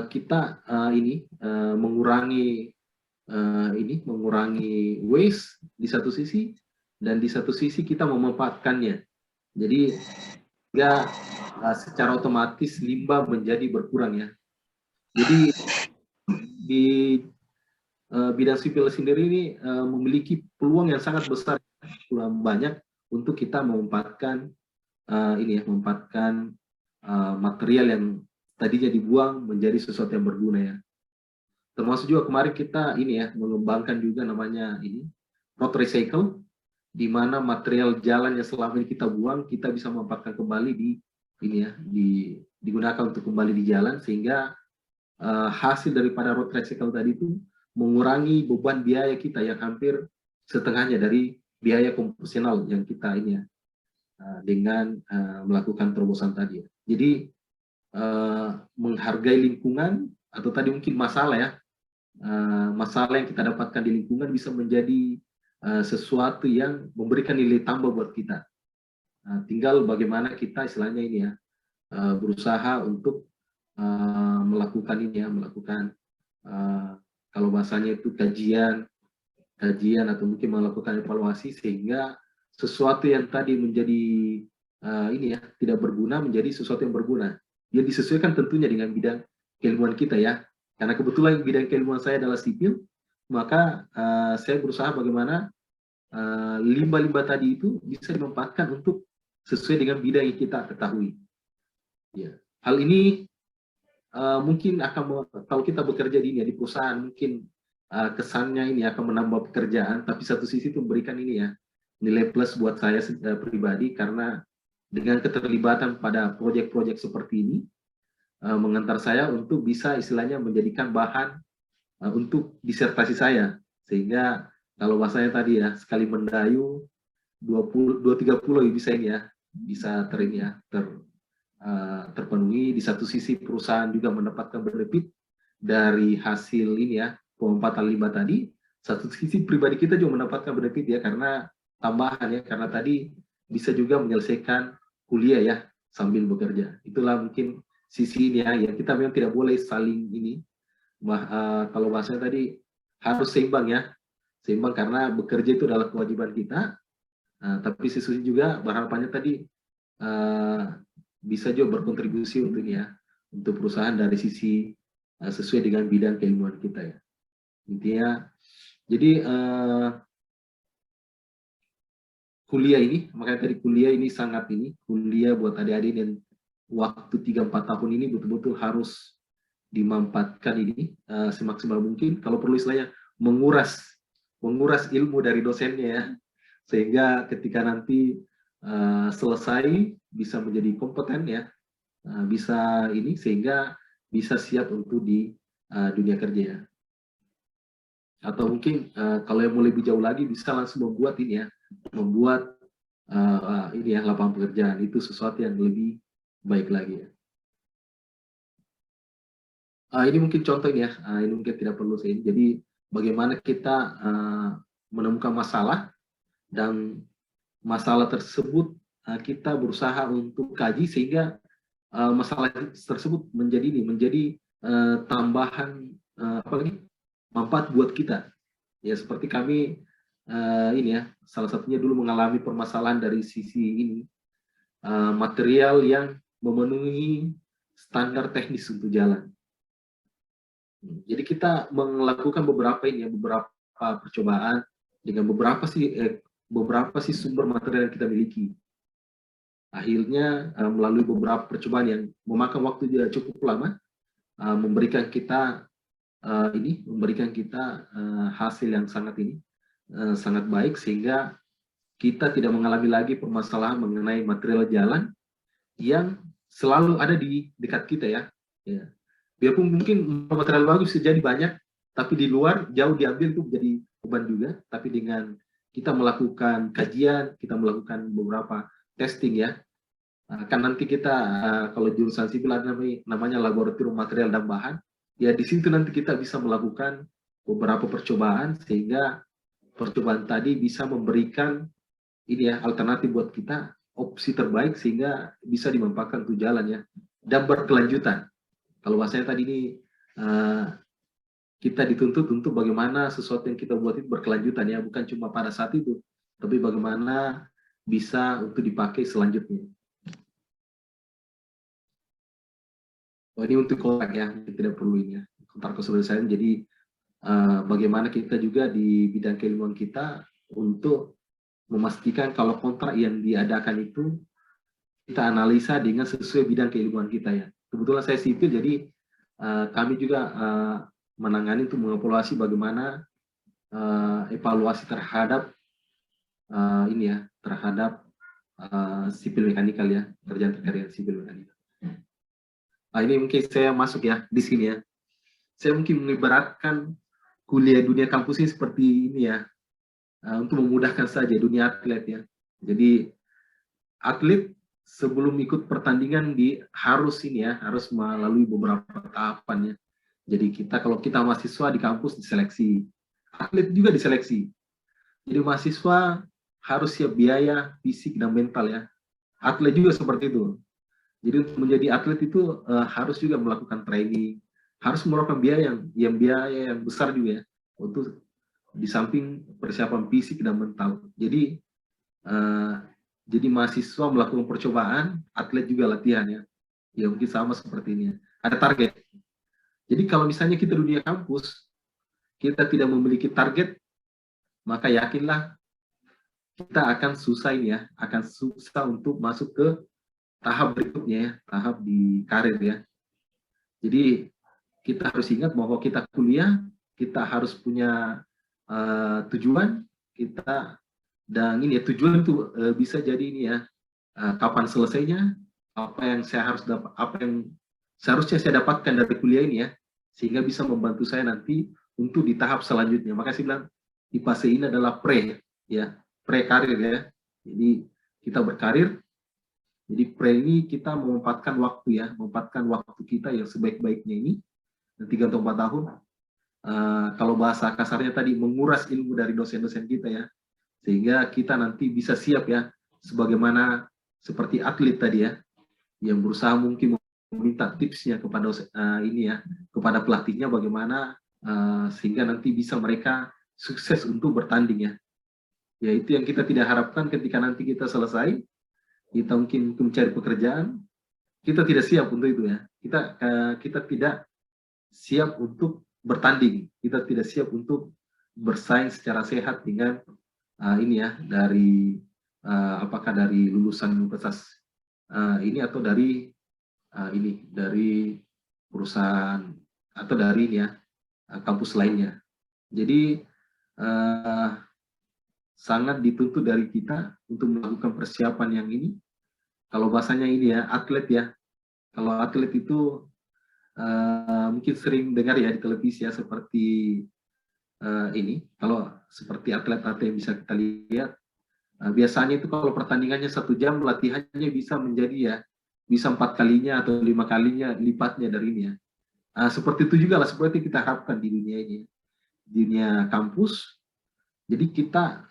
kita mengurangi waste di satu sisi, dan di satu sisi kita memanfaatkannya. Jadi ya secara otomatis limbah menjadi berkurang ya. Jadi di bidang sipil sendiri ini memiliki peluang yang sangat besar, banyak untuk kita memanfaatkan material yang tadinya dibuang menjadi sesuatu yang berguna ya. Termasuk juga kemarin kita mengembangkan juga namanya road recycle, di mana material jalan yang selama ini kita buang kita bisa memanfaatkan kembali digunakan untuk kembali di jalan, sehingga hasil daripada road recycle tadi itu mengurangi beban biaya kita yang hampir setengahnya dari biaya konvensional yang kita dengan melakukan terobosan tadi ya. Jadi menghargai lingkungan, atau tadi mungkin masalah yang kita dapatkan di lingkungan bisa menjadi sesuatu yang memberikan nilai tambah buat kita. Tinggal bagaimana kita istilahnya berusaha untuk melakukan kalau bahasanya itu kajian atau mungkin melakukan evaluasi, sehingga sesuatu yang tadi menjadi tidak berguna menjadi sesuatu yang berguna. Dia disesuaikan tentunya dengan bidang keilmuan kita ya. Karena kebetulan bidang keilmuan saya adalah sipil, maka saya berusaha bagaimana limbah-limbah tadi itu bisa dimanfaatkan untuk sesuai dengan bidang yang kita ketahui. Ya. Hal ini mungkin kalau kita bekerja di perusahaan, mungkin kesannya akan menambah pekerjaan, tapi satu sisi itu memberikan nilai plus buat saya pribadi, karena dengan keterlibatan pada proyek-proyek seperti ini mengantar saya untuk bisa istilahnya menjadikan bahan untuk disertasi saya, sehingga kalau bahasanya tadi sekali mendayu 2-3 pulau bisa terpenuhi. Di satu sisi perusahaan juga mendapatkan benefit dari hasil pemanfaatan limbah tadi. Satu sisi pribadi kita juga mendapatkan benefit karena tambahan karena tadi bisa juga menyelesaikan kuliah sambil bekerja. Itulah mungkin sisi yang kita memang tidak boleh saling kalau bahasanya tadi harus seimbang seimbang, karena bekerja itu adalah kewajiban kita, tapi sisi juga berharapannya tadi bisa juga berkontribusi untuk perusahaan dari sisi sesuai dengan bidang keilmuan kita ya. Intinya, jadi makanya tadi kuliah ini sangat kuliah buat adik-adik dan waktu 3-4 tahun ini betul-betul harus dimanfaatkan semaksimal mungkin. Kalau perlu istilahnya menguras ilmu dari dosennya ya, sehingga ketika nanti selesai bisa menjadi kompeten bisa sehingga bisa siap untuk di dunia kerja ya. Atau mungkin kalau yang mau lebih jauh lagi bisa langsung membuat lapangan pekerjaan, itu sesuatu yang lebih baik lagi ya. Ini mungkin contoh ini mungkin tidak perlu saya jadi bagaimana kita menemukan masalah, dan masalah tersebut kita berusaha untuk kaji sehingga masalah tersebut menjadi tambahan manfaat buat kita ya. Seperti kami salah satunya dulu mengalami permasalahan dari sisi material yang memenuhi standar teknis untuk jalan. Jadi kita melakukan beberapa percobaan dengan beberapa beberapa sih sumber material yang kita miliki. Akhirnya melalui beberapa percobaan yang memakan waktu juga cukup lama, memberikan kita hasil yang sangat baik, sehingga kita tidak mengalami lagi permasalahan mengenai material jalan yang selalu ada di dekat kita ya. Biarpun mungkin material bagus bisa jadi banyak, tapi di luar jauh diambil itu menjadi beban juga. Tapi dengan kita melakukan kajian, kita melakukan beberapa testing ya, kan nanti kita kalau jurusan sipil namanya laboratorium material dan bahan, ya di situ nanti kita bisa melakukan beberapa percobaan, sehingga percobaan tadi bisa memberikan ini ya alternatif buat kita, opsi terbaik sehingga bisa dimanfaatkan untuk jalan ya, dan berkelanjutan. Kalau bahasanya tadi ini kita dituntut untuk bagaimana sesuatu yang kita buat itu berkelanjutan ya, bukan cuma pada saat itu, tapi bagaimana bisa untuk dipakai selanjutnya. Oh, ini untuk kontrak ya, tidak perlu ini ya, kontrak keselesaian. Jadi bagaimana kita juga di bidang keilmuan kita untuk memastikan kalau kontrak yang diadakan itu kita analisa dengan sesuai bidang keilmuan kita ya. Kebetulan saya sipil, jadi kami juga menangani untuk mengevaluasi bagaimana evaluasi terhadap ini ya, terhadap sipil mekanikal ya, kerjaan terkait dengan sipil mekanikal. Ini mungkin saya masuk ya di sini ya. Saya mungkin mengibaratkan kuliah dunia kampus ini seperti ini ya, untuk memudahkan saja dunia atlet ya. Jadi atlet sebelum ikut pertandingan harus melalui beberapa tahapan ya. Jadi kalau kita mahasiswa di kampus diseleksi, atlet juga diseleksi. Jadi mahasiswa harus siap biaya fisik dan mental ya. Atlet juga seperti itu. Jadi untuk menjadi atlet itu harus juga melakukan training, harus melakukan biaya yang besar juga ya, untuk di samping persiapan fisik dan mental. Jadi mahasiswa melakukan percobaan, atlet juga latihan ya. Ya mungkin sama seperti ini ya. Ada target. Jadi kalau misalnya kita dunia kampus, kita tidak memiliki target, maka yakinlah kita akan susah ini ya, akan susah untuk masuk ke tahap berikutnya ya, tahap di karir ya. Jadi kita harus ingat bahwa kita kuliah, kita harus punya tujuan kita, dan ini ya, tujuan itu bisa jadi ini ya, kapan selesainya, apa yang seharusnya saya dapatkan dari kuliah ini ya, sehingga bisa membantu saya nanti untuk di tahap selanjutnya. Maka saya bilang di fase ini adalah pre karir ya. Jadi kita berkarir. Jadi pre ini kita memanfaatkan waktu kita yang sebaik-baiknya ini, 3 atau 4 tahun. Kalau bahasa kasarnya tadi, menguras ilmu dari dosen-dosen kita ya, sehingga kita nanti bisa siap ya, sebagaimana seperti atlet tadi ya, yang berusaha mungkin meminta tipsnya kepada kepada pelatihnya bagaimana sehingga nanti bisa mereka sukses untuk bertanding ya. Ya itu yang kita tidak harapkan ketika nanti kita selesai, kita mungkin mencari pekerjaan, kita tidak siap untuk itu ya. Kita tidak siap untuk bertanding, kita tidak siap untuk bersaing secara sehat dengan apakah dari lulusan universitas ini atau dari dari perusahaan atau dari kampus lainnya. Jadi sangat dituntut dari kita untuk melakukan persiapan yang ini. Kalau bahasanya ini ya, atlet ya. Kalau atlet itu mungkin sering dengar ya di televisi ya, seperti ini. Kalau seperti atlet-atlet yang bisa kita lihat, biasanya itu kalau pertandingannya 1 jam, latihannya bisa menjadi ya, bisa 4 kalinya atau 5 kalinya lipatnya dari ini ya. Seperti itu juga lah, seperti kita harapkan di dunia ini, di dunia kampus. Jadi kita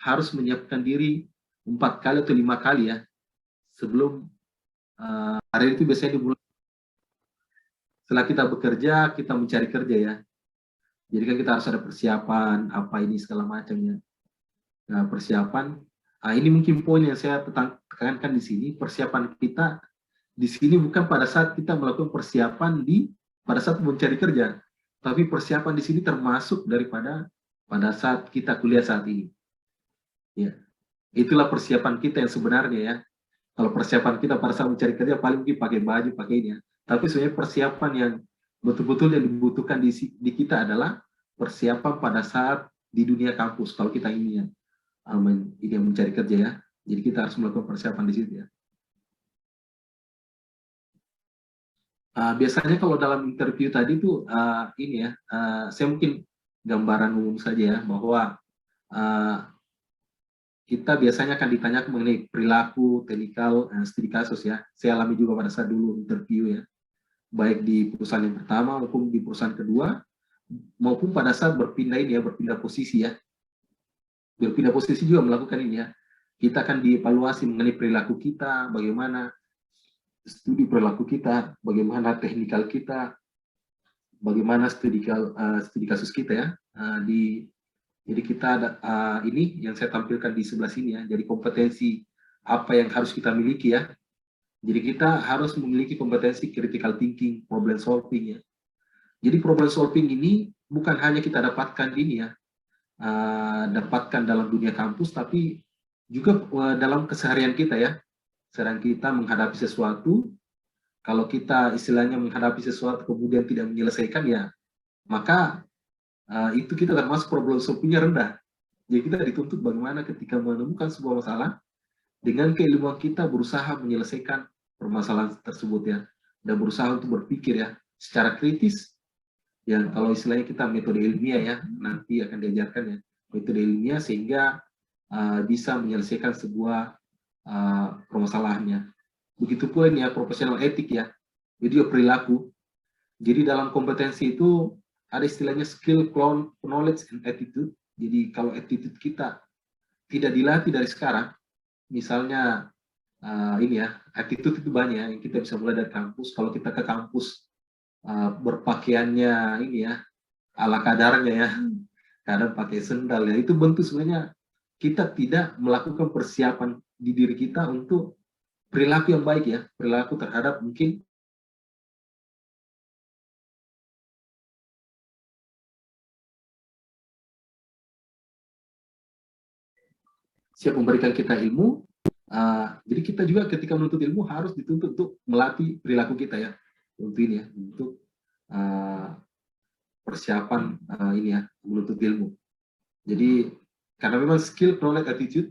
harus menyiapkan diri 4 kali atau 5 kali ya, sebelum karir itu biasanya dimulai. Setelah kita bekerja, kita mencari kerja ya. Jadi kan kita harus ada persiapan, apa ini segala macamnya. Nah, persiapan, ini mungkin poin yang saya tekankan di sini. Persiapan kita di sini bukan pada saat kita melakukan persiapan pada saat mencari kerja, tapi persiapan di sini termasuk daripada pada saat kita kuliah saat ini. Ya, itulah persiapan kita yang sebenarnya ya. Kalau persiapan kita pada saat mencari kerja paling mungkin pakai baju, pakai ini ya. Tapi sebenarnya persiapan yang betul-betul yang dibutuhkan di kita adalah persiapan pada saat di dunia kampus. Kalau kita ini ya, ini yang mencari kerja ya. Jadi kita harus melakukan persiapan di situ ya. Biasanya kalau dalam interview tadi tuh ini ya, saya mungkin gambaran umum saja ya, bahwa kita biasanya akan ditanyakan mengenai perilaku, teknikal, studi kasus ya. Saya alami juga pada saat dulu interview ya, baik di perusahaan yang pertama maupun di perusahaan kedua, maupun pada saat berpindah ini ya, berpindah posisi ya. Berpindah posisi juga melakukan ini ya. Kita akan dievaluasi mengenai perilaku kita, bagaimana studi perilaku kita, bagaimana teknikal kita, bagaimana studi kasus kita ya. Jadi kita ada ini yang saya tampilkan di sebelah sini ya. Jadi kompetensi apa yang harus kita miliki ya. Jadi kita harus memiliki kompetensi critical thinking, problem solving ya. Jadi problem solving ini bukan hanya kita dapatkan ini ya, dapatkan dalam dunia kampus, tapi juga dalam keseharian kita ya. Sedang kita menghadapi sesuatu, kalau kita istilahnya menghadapi sesuatu kemudian tidak menyelesaikan ya, maka itu kita termasuk problem solving-nya rendah. Jadi kita dituntut bagaimana ketika menemukan sebuah masalah, dengan keilmuan kita berusaha menyelesaikan permasalahan tersebut ya, dan berusaha untuk berpikir ya secara kritis, yang kalau istilahnya kita metode ilmiah ya, nanti akan diajarkan ya, metode ilmiah sehingga bisa menyelesaikan sebuah permasalahannya. Begitu pula ini ya, profesional etik ya, jadi perilaku. Jadi dalam kompetensi itu ada istilahnya skill, knowledge, and attitude. Jadi kalau attitude kita tidak dilatih dari sekarang, misalnya ini ya, attitude itu banyak yang kita bisa mulai dari kampus. Kalau kita ke kampus berpakaiannya ini ya, ala kadarnya ya, kadang pakai sendal ya, itu bentuk sebenarnya kita tidak melakukan persiapan di diri kita untuk perilaku yang baik ya, perilaku terhadap mungkin siap memberikan kita ilmu. Jadi kita juga ketika menuntut ilmu harus dituntut untuk melatih perilaku kita ya, untuk ini ya, untuk persiapan ini ya, menuntut ilmu. Jadi karena memang skill, knowledge, attitude,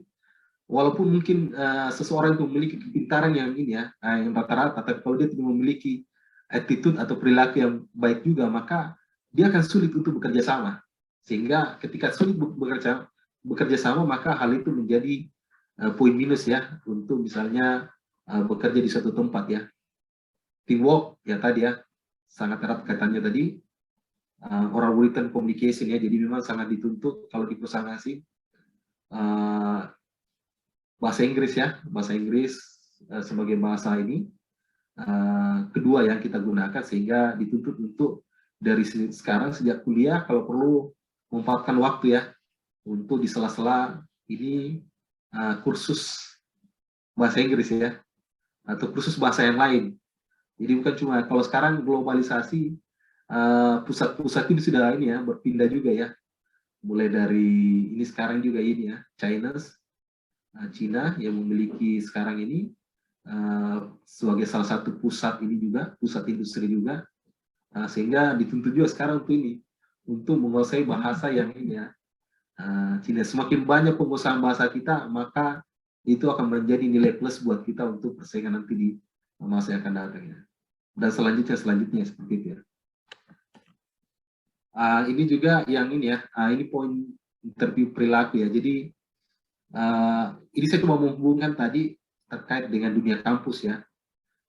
walaupun mungkin seseorang itu memiliki kepintaran yang ini ya, yang rata-rata, tapi kalau dia tidak memiliki attitude atau perilaku yang baik juga, maka dia akan sulit untuk bekerja sama. Sehingga ketika sulit bekerja sama, maka hal itu menjadi poin minus ya, untuk misalnya bekerja di suatu tempat ya. Teamwork ya tadi ya, sangat erat kaitannya tadi, oral written communication ya, jadi memang sangat dituntut kalau di perusahaan asing. Bahasa Inggris ya, bahasa Inggris sebagai bahasa ini kedua yang kita gunakan, sehingga dituntut untuk dari sekarang sejak kuliah kalau perlu memanfaatkan waktu ya, untuk di sela-sela ini kursus bahasa Inggris ya, atau kursus bahasa yang lain. Jadi bukan cuma, kalau sekarang globalisasi, pusat-pusat ini sudah ini ya, berpindah juga ya, mulai dari ini sekarang juga ini ya, China yang memiliki sekarang ini sebagai salah satu pusat ini juga, pusat industri juga, sehingga dituntut juga sekarang untuk ini, untuk menguasai bahasa yang ini ya, Cina. Semakin banyak penguasaan bahasa kita, maka itu akan menjadi nilai plus buat kita untuk persaingan nanti di masa yang akan datang ya. Dan selanjutnya seperti itu ya. Ini juga yang ini ya, ini poin interview perilaku ya. Jadi ini saya cuma menghubungkan tadi terkait dengan dunia kampus ya.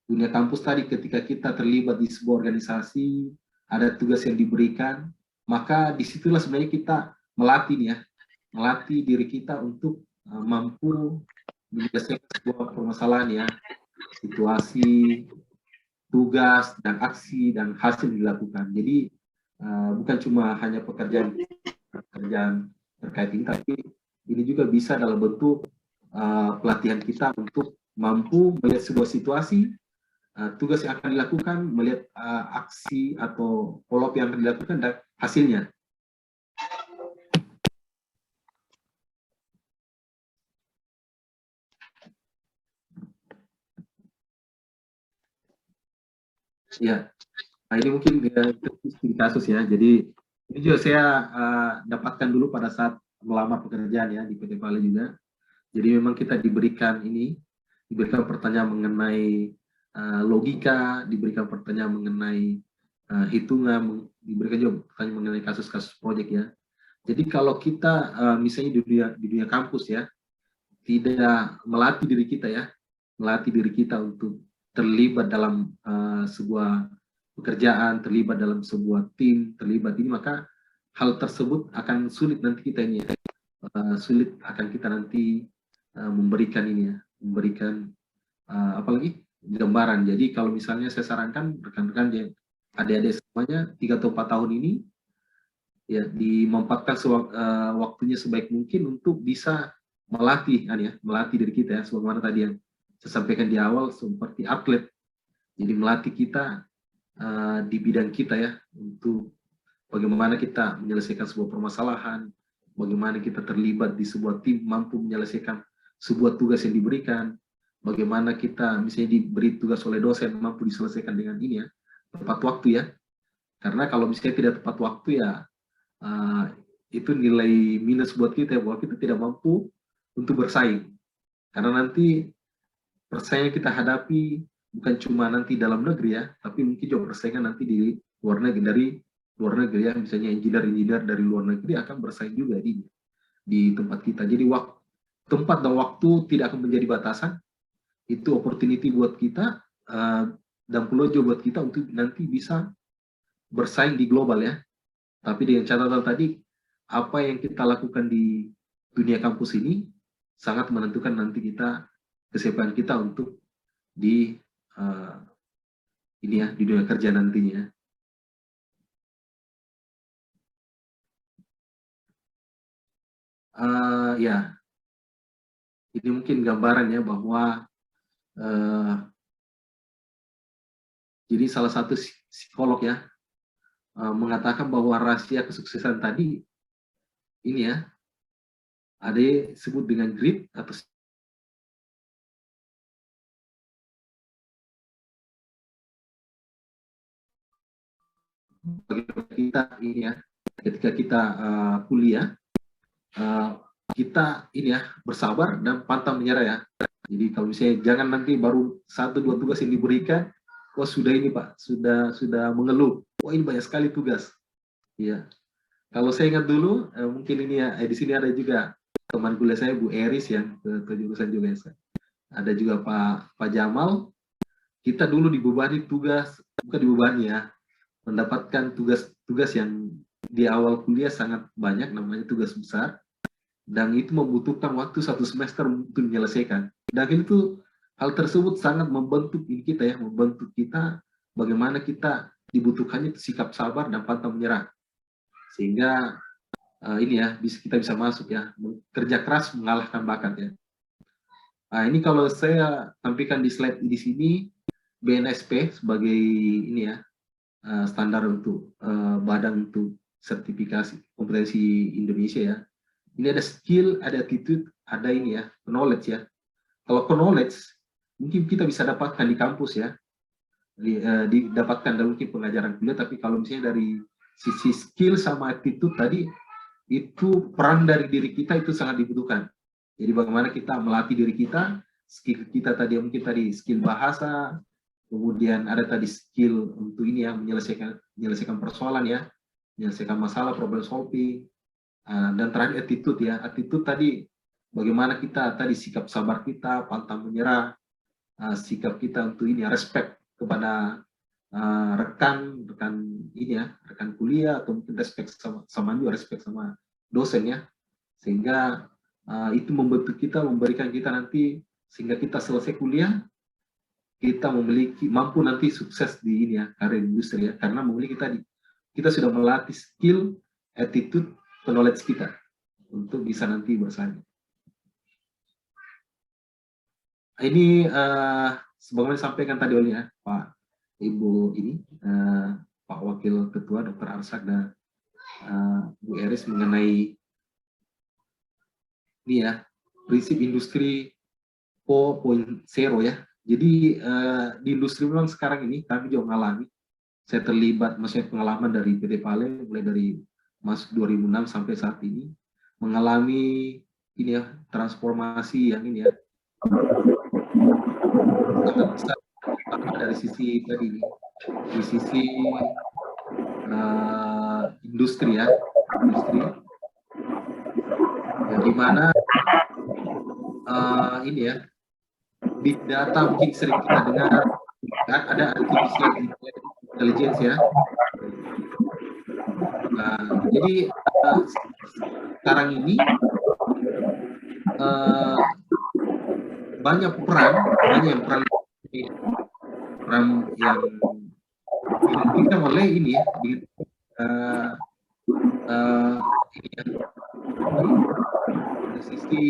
Dunia kampus tadi ketika kita terlibat di sebuah organisasi, ada tugas yang diberikan, maka disitulah sebenarnya kita melatih ya, melatih diri kita untuk mampu menyelesaikan sebuah permasalahan ya, situasi, tugas, dan aksi, dan hasil dilakukan. Jadi bukan cuma hanya pekerjaan terkait ini, tapi ini juga bisa dalam bentuk pelatihan kita untuk mampu melihat sebuah situasi, tugas yang akan dilakukan, melihat aksi atau follow-up yang akan dilakukan, dan hasilnya. Ya, nah ini mungkin studi kasus ya. Jadi ini juga saya dapatkan dulu pada saat melamar pekerjaan ya di PT Vale juga. Jadi memang kita diberikan pertanyaan mengenai logika, diberikan pertanyaan mengenai hitungan, diberikan juga pertanyaan mengenai kasus-kasus proyek ya. Jadi kalau kita misalnya di dunia kampus ya, tidak melatih diri kita ya, melatih diri kita untuk terlibat dalam sebuah pekerjaan, terlibat dalam sebuah tim, terlibat ini, maka hal tersebut akan sulit nanti kita ini ya, sulit akan kita nanti memberikan ini ya, memberikan apalagi gambaran. Jadi kalau misalnya saya sarankan rekan-rekan yang adik-adik semuanya 3 atau 4 tahun ini ya dimanfaatkan waktunya sebaik mungkin untuk bisa melatih kan ya, melatih diri kita ya, sebagaimana tadi yang saya sampaikan di awal seperti atlet. Jadi melatih kita di bidang kita ya, untuk bagaimana kita menyelesaikan sebuah permasalahan, bagaimana kita terlibat di sebuah tim, mampu menyelesaikan sebuah tugas yang diberikan, bagaimana kita misalnya diberi tugas oleh dosen, mampu diselesaikan dengan ini ya, tepat waktu ya. Karena kalau misalnya tidak tepat waktu ya, itu nilai minus buat kita, bahwa kita tidak mampu untuk bersaing. Karena nanti persaingan kita hadapi bukan cuma nanti dalam negeri ya, tapi mungkin juga persaingan nanti di luar negeri, dari luar negeri ya, misalnya engineer dari luar negeri akan bersaing juga di tempat kita. Jadi tempat dan waktu tidak akan menjadi batasan, itu opportunity buat kita dan peluang juga buat kita untuk nanti bisa bersaing di global ya. Tapi dengan catatan tadi, apa yang kita lakukan di dunia kampus ini sangat menentukan nanti kesiapan kita untuk di ini ya, di dunia kerja nantinya. Ya, ini mungkin gambarannya bahwa jadi salah satu psikolog ya mengatakan bahwa rahasia kesuksesan tadi ini ya, ada yang disebut dengan grit atau kita ini ya, ketika kita kuliah kita ini ya bersabar dan pantang menyerah ya. Jadi kalau misalnya jangan nanti baru 1-2 tugas yang diberikan, oh sudah ini Pak, sudah mengeluh, oh ini banyak sekali tugas. Iya. Kalau saya ingat dulu, mungkin ini ya, di sini ada juga teman kuliah saya Bu Eris yang ke jurusan juga ya. Ada juga Pak Jamal. Kita dulu dibebani tugas, bukan dibebani ya, mendapatkan tugas-tugas yang di awal kuliah sangat banyak, namanya tugas besar, dan itu membutuhkan waktu 1 semester untuk menyelesaikan. Dan itu hal tersebut sangat membentuk kita ya, membentuk kita bagaimana kita dibutuhkannya sikap sabar dan pantang menyerah. Sehingga ini ya, kita bisa masuk ya, kerja keras mengalahkan bakat ya. Nah, ini kalau saya tampilkan di slide di sini, BNSP sebagai ini ya, standar untuk badan untuk sertifikasi kompetensi Indonesia ya. Ini ada skill, ada attitude, ada ini ya, knowledge ya. Kalau knowledge, mungkin kita bisa dapatkan di kampus ya, didapatkan dari mungkin pengajaran kuliah, tapi kalau misalnya dari sisi skill sama attitude tadi, itu peran dari diri kita itu sangat dibutuhkan. Jadi bagaimana kita melatih diri kita, skill kita tadi mungkin tadi skill bahasa, kemudian ada tadi skill untuk ini ya, menyelesaikan persoalan ya, menyelesaikan masalah, problem solving, dan terakhir attitude ya. Attitude tadi bagaimana kita tadi sikap sabar kita, pantang menyerah, sikap kita untuk ini ya, respect kepada rekan ini ya, rekan kuliah, atau mungkin respect sama juga respect sama dosen ya, sehingga itu membentuk kita, memberikan kita nanti sehingga kita selesai kuliah kita mampu nanti sukses di ini ya, karir industri ya, karena memiliki tadi kita sudah melatih skill, attitude, knowledge kita untuk bisa nanti bersaing. Ini sebagaimana disampaikan tadi oleh ya, Pak Ibu ini, Pak Wakil Ketua Dr. Arsak dan Bu Eris mengenai ini ya, prinsip industri 4.0 ya. Jadi di industri memang sekarang ini kami juga mengalami, saya terlibat, maksudnya pengalaman dari PT Pale mulai dari masuk 2006 sampai saat ini mengalami ini ya transformasi yang ini ya sangat besar, pertama dari sisi tadi di sisi industri ya, industri ya, di mana ini ya big data mungkin sering kita dengar, ada artificial intelligence ya. Jadi sekarang ini banyak peran yang dilakukan oleh ini ya, dari sisi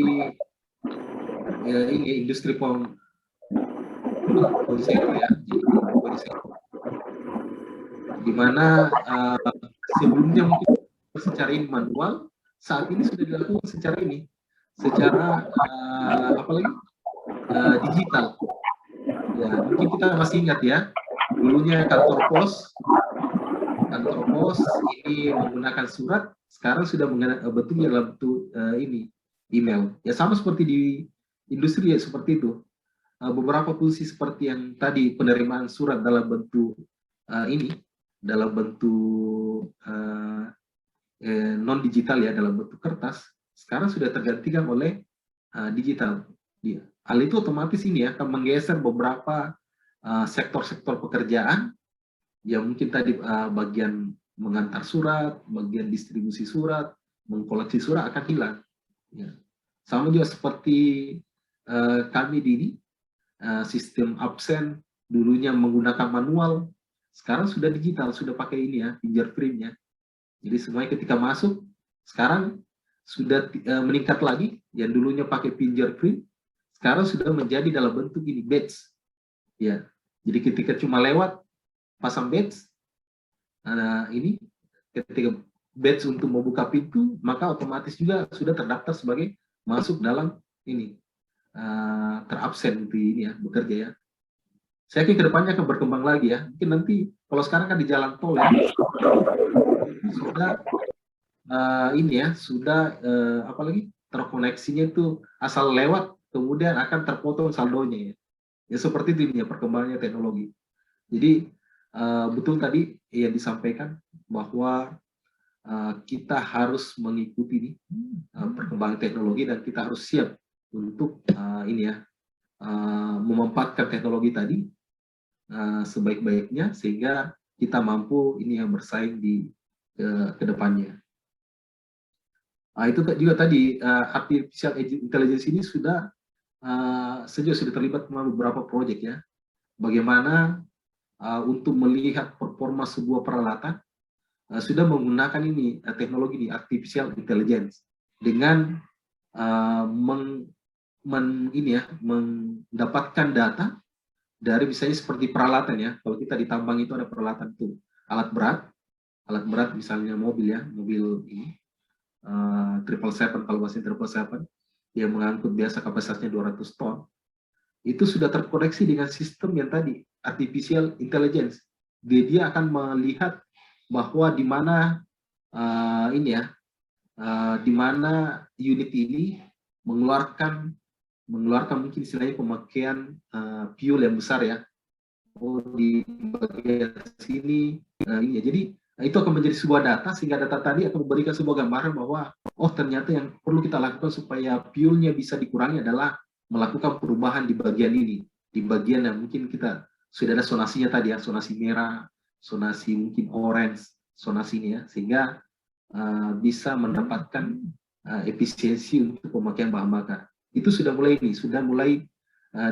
ya, ini industri ya, di mana sebelumnya mungkin secara ini manual, saat ini sudah dilakukan secara ini, secara apalagi digital. Ya, mungkin kita masih ingat ya, dulunya kantor pos ini menggunakan surat, sekarang sudah bentuknya dalam bentuk ini email. Ya sama seperti di industri ya seperti itu. Beberapa fungsi seperti yang tadi penerimaan surat dalam bentuk ini, dalam bentuk non digital ya, dalam bentuk kertas, sekarang sudah tergantikan oleh digital. Hal itu otomatis ini ya akan menggeser beberapa sektor-sektor pekerjaan yang mungkin tadi bagian mengantar surat, bagian distribusi surat, mengkoleksi surat akan hilang. Ya. Sama juga seperti kami di ini, sistem absen dulunya menggunakan manual, sekarang sudah digital, sudah pakai ini ya, fingerprintnya. Jadi semuanya ketika masuk, sekarang sudah meningkat lagi, yang dulunya pakai fingerprint, sekarang sudah menjadi dalam bentuk ini badge. Ya, jadi ketika cuma lewat pasang badge, ini ketika badge untuk membuka pintu, maka otomatis juga sudah terdaftar sebagai masuk dalam ini terabsen di ini ya, bekerja ya. Saya yakin kedepannya akan berkembang lagi ya. Mungkin nanti kalau sekarang kan di jalan tol ya, sudah ini ya, sudah apalagi terkoneksinya itu asal lewat kemudian akan terpotong saldonya ya. Ya seperti itu ini ya perkembangannya teknologi. Jadi betul tadi yang disampaikan bahwa kita harus mengikuti nih, perkembangan teknologi dan kita harus siap untuk ini ya memanfaatkan teknologi tadi sebaik-baiknya sehingga kita mampu ini yang bersaing di ke depannya. Itu juga tadi artificial intelligence ini sudah sejauh sudah terlibat dalam beberapa proyek ya. Bagaimana untuk melihat performa sebuah peralatan sudah menggunakan ini teknologi ini artificial intelligence dengan mendapatkan data dari misalnya seperti peralatan ya. Kalau kita di tambang itu ada peralatan itu alat berat misalnya mobil ya, mobil ini 777 kalau masih 777 yang mengangkut biasa kapasitasnya 200 ton. Itu sudah terkoneksi dengan sistem yang tadi artificial intelligence. Dia akan melihat bahwa di mana ini ya, di mana unit ini mengeluarkan mungkin istilahnya pemakaian fuel yang besar ya. Oh di bagian sini ini ya. Jadi itu akan menjadi sebuah data sehingga data tadi akan memberikan sebuah gambaran bahwa oh ternyata yang perlu kita lakukan supaya fuelnya bisa dikurangi adalah melakukan perubahan di bagian ini, di bagian yang mungkin kita sudah ada sonasinya tadi ya, sonasi merah, sonasi mungkin orange, sonasi ini ya, sehingga bisa mendapatkan efisiensi untuk pemakaian bahan bakar. Itu sudah mulai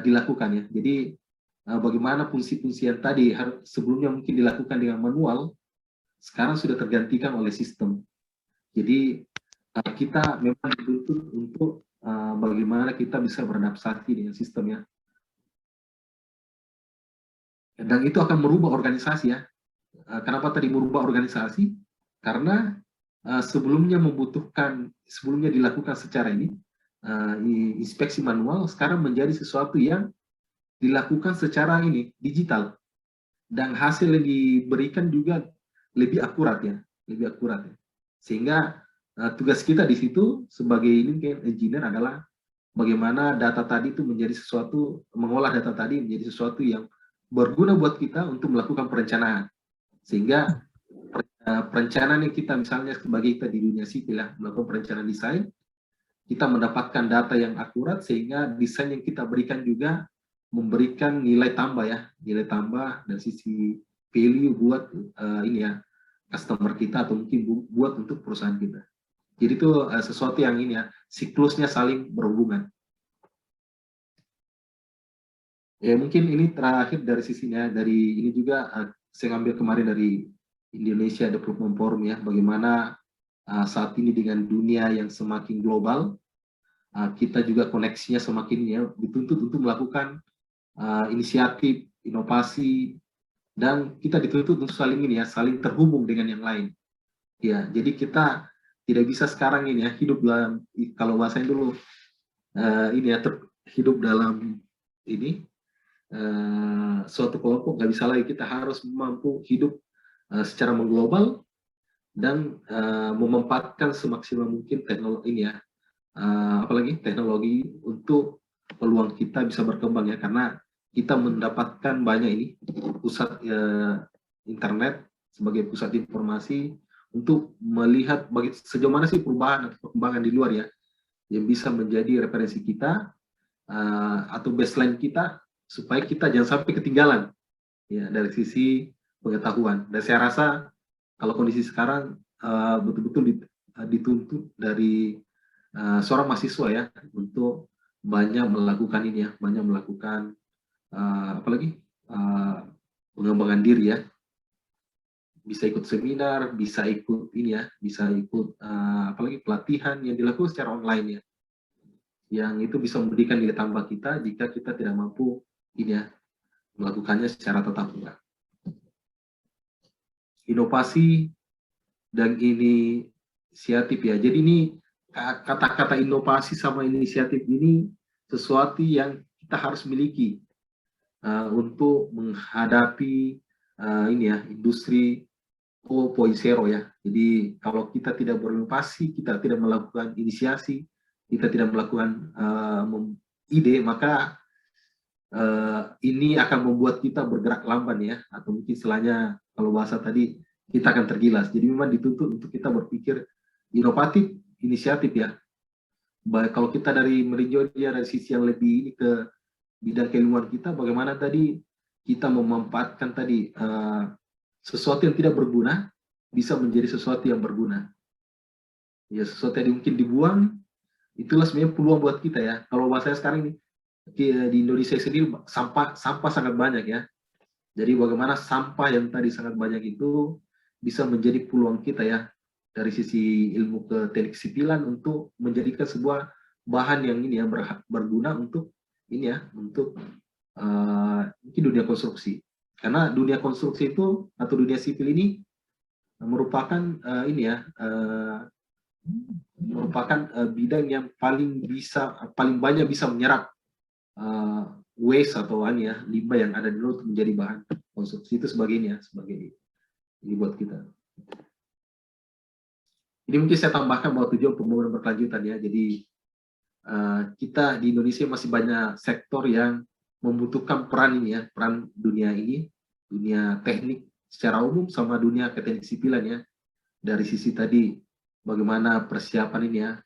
dilakukan ya. Jadi bagaimana fungsi-fungsi yang tadi sebelumnya mungkin dilakukan dengan manual, sekarang sudah tergantikan oleh sistem. Jadi kita memang dituntut untuk bagaimana kita bisa beradaptasi dengan sistemnya. Dan itu akan merubah organisasi ya. Kenapa tadi merubah organisasi? Karena sebelumnya dilakukan secara ini, inspeksi manual, sekarang menjadi sesuatu yang dilakukan secara ini digital, dan hasil yang diberikan juga lebih akurat ya, lebih akurat ya. Sehingga tugas kita di situ sebagai ini engineer adalah bagaimana data tadi itu menjadi sesuatu, mengolah data tadi menjadi sesuatu yang berguna buat kita untuk melakukan perencanaan. Sehingga perencanaan yang kita misalnya sebagai kita di dunia sipil ya, melakukan perencanaan desain, kita mendapatkan data yang akurat sehingga desain yang kita berikan juga memberikan nilai tambah ya, nilai tambah dari sisi value buat ini ya, customer kita atau mungkin buat untuk perusahaan kita. Jadi itu sesuatu yang ini ya, siklusnya saling berhubungan. Ya mungkin ini terakhir dari sisinya, dari ini juga saya ambil kemarin dari Indonesia Development Forum ya, bagaimana saat ini dengan dunia yang semakin global, kita juga koneksinya semakin ya, dituntut untuk melakukan inisiatif, inovasi, dan kita dituntut untuk saling ini ya, saling terhubung dengan yang lain. Ya, jadi kita tidak bisa sekarang ini ya hidup dalam, kalau bahasanya dulu ini ya, hidup dalam ini suatu kelompok, nggak bisa lagi, kita harus mampu hidup secara mengglobal dan memanfaatkan semaksimal mungkin teknologi ini ya, apalagi teknologi untuk peluang kita bisa berkembang ya, karena kita mendapatkan banyak ini pusat internet sebagai pusat informasi untuk melihat sejauh mana sih perubahan atau perkembangan di luar ya, yang bisa menjadi referensi kita atau baseline kita supaya kita jangan sampai ketinggalan ya dari sisi pengetahuan. Dan saya rasa kalau kondisi sekarang betul-betul dituntut dari seorang mahasiswa ya untuk banyak melakukan ini ya, banyak melakukan apalagi pengembangan diri ya, bisa ikut seminar, bisa ikut ini ya, bisa ikut apalagi pelatihan yang dilakukan secara online ya, yang itu bisa memberikan nilai tambah kita jika kita tidak mampu ini ya melakukannya secara tatap muka. Inovasi dan inisiatif ya, jadi ini kata-kata inovasi sama inisiatif ini sesuatu yang kita harus miliki untuk menghadapi ini ya, industri 4.0 ya. Jadi kalau kita tidak berinovasi, kita tidak melakukan inisiasi, kita tidak melakukan ide, maka ini akan membuat kita bergerak lamban ya, atau mungkin istilahnya kalau bahasa tadi kita akan tergilas. Jadi memang dituntut untuk kita berpikir inovatif, inisiatif ya. Baik kalau kita dari meninjau dia dari sisi yang lebih ini ke bidang keilmuan kita, bagaimana tadi kita memanfaatkan tadi sesuatu yang tidak berguna bisa menjadi sesuatu yang berguna. Ya, sesuatu yang mungkin dibuang, itulah sebenarnya peluang buat kita ya. Kalau bahasa sekarang ini di Indonesia sendiri sampah sangat banyak ya. Jadi bagaimana sampah yang tadi sangat banyak itu bisa menjadi peluang kita ya dari sisi ilmu ke teknik sipilan untuk menjadikan sebuah bahan yang ini ya berguna untuk ini ya, untuk mungkin dunia konstruksi. Karena dunia konstruksi itu atau dunia sipil ini merupakan ini ya, merupakan bidang yang paling banyak bisa menyerap waste atau ini ya, limbah yang ada di laut menjadi bahan konstruksi itu sebagai ini ya, sebagai ini buat kita. Ini mungkin saya tambahkan bahwa tujuan pembangunan berkelanjutan ya. Jadi kita di Indonesia masih banyak sektor yang membutuhkan peran ini ya, peran dunia ini, dunia teknik secara umum sama dunia keteknik sipilan ya. Dari sisi tadi bagaimana persiapan ini ya,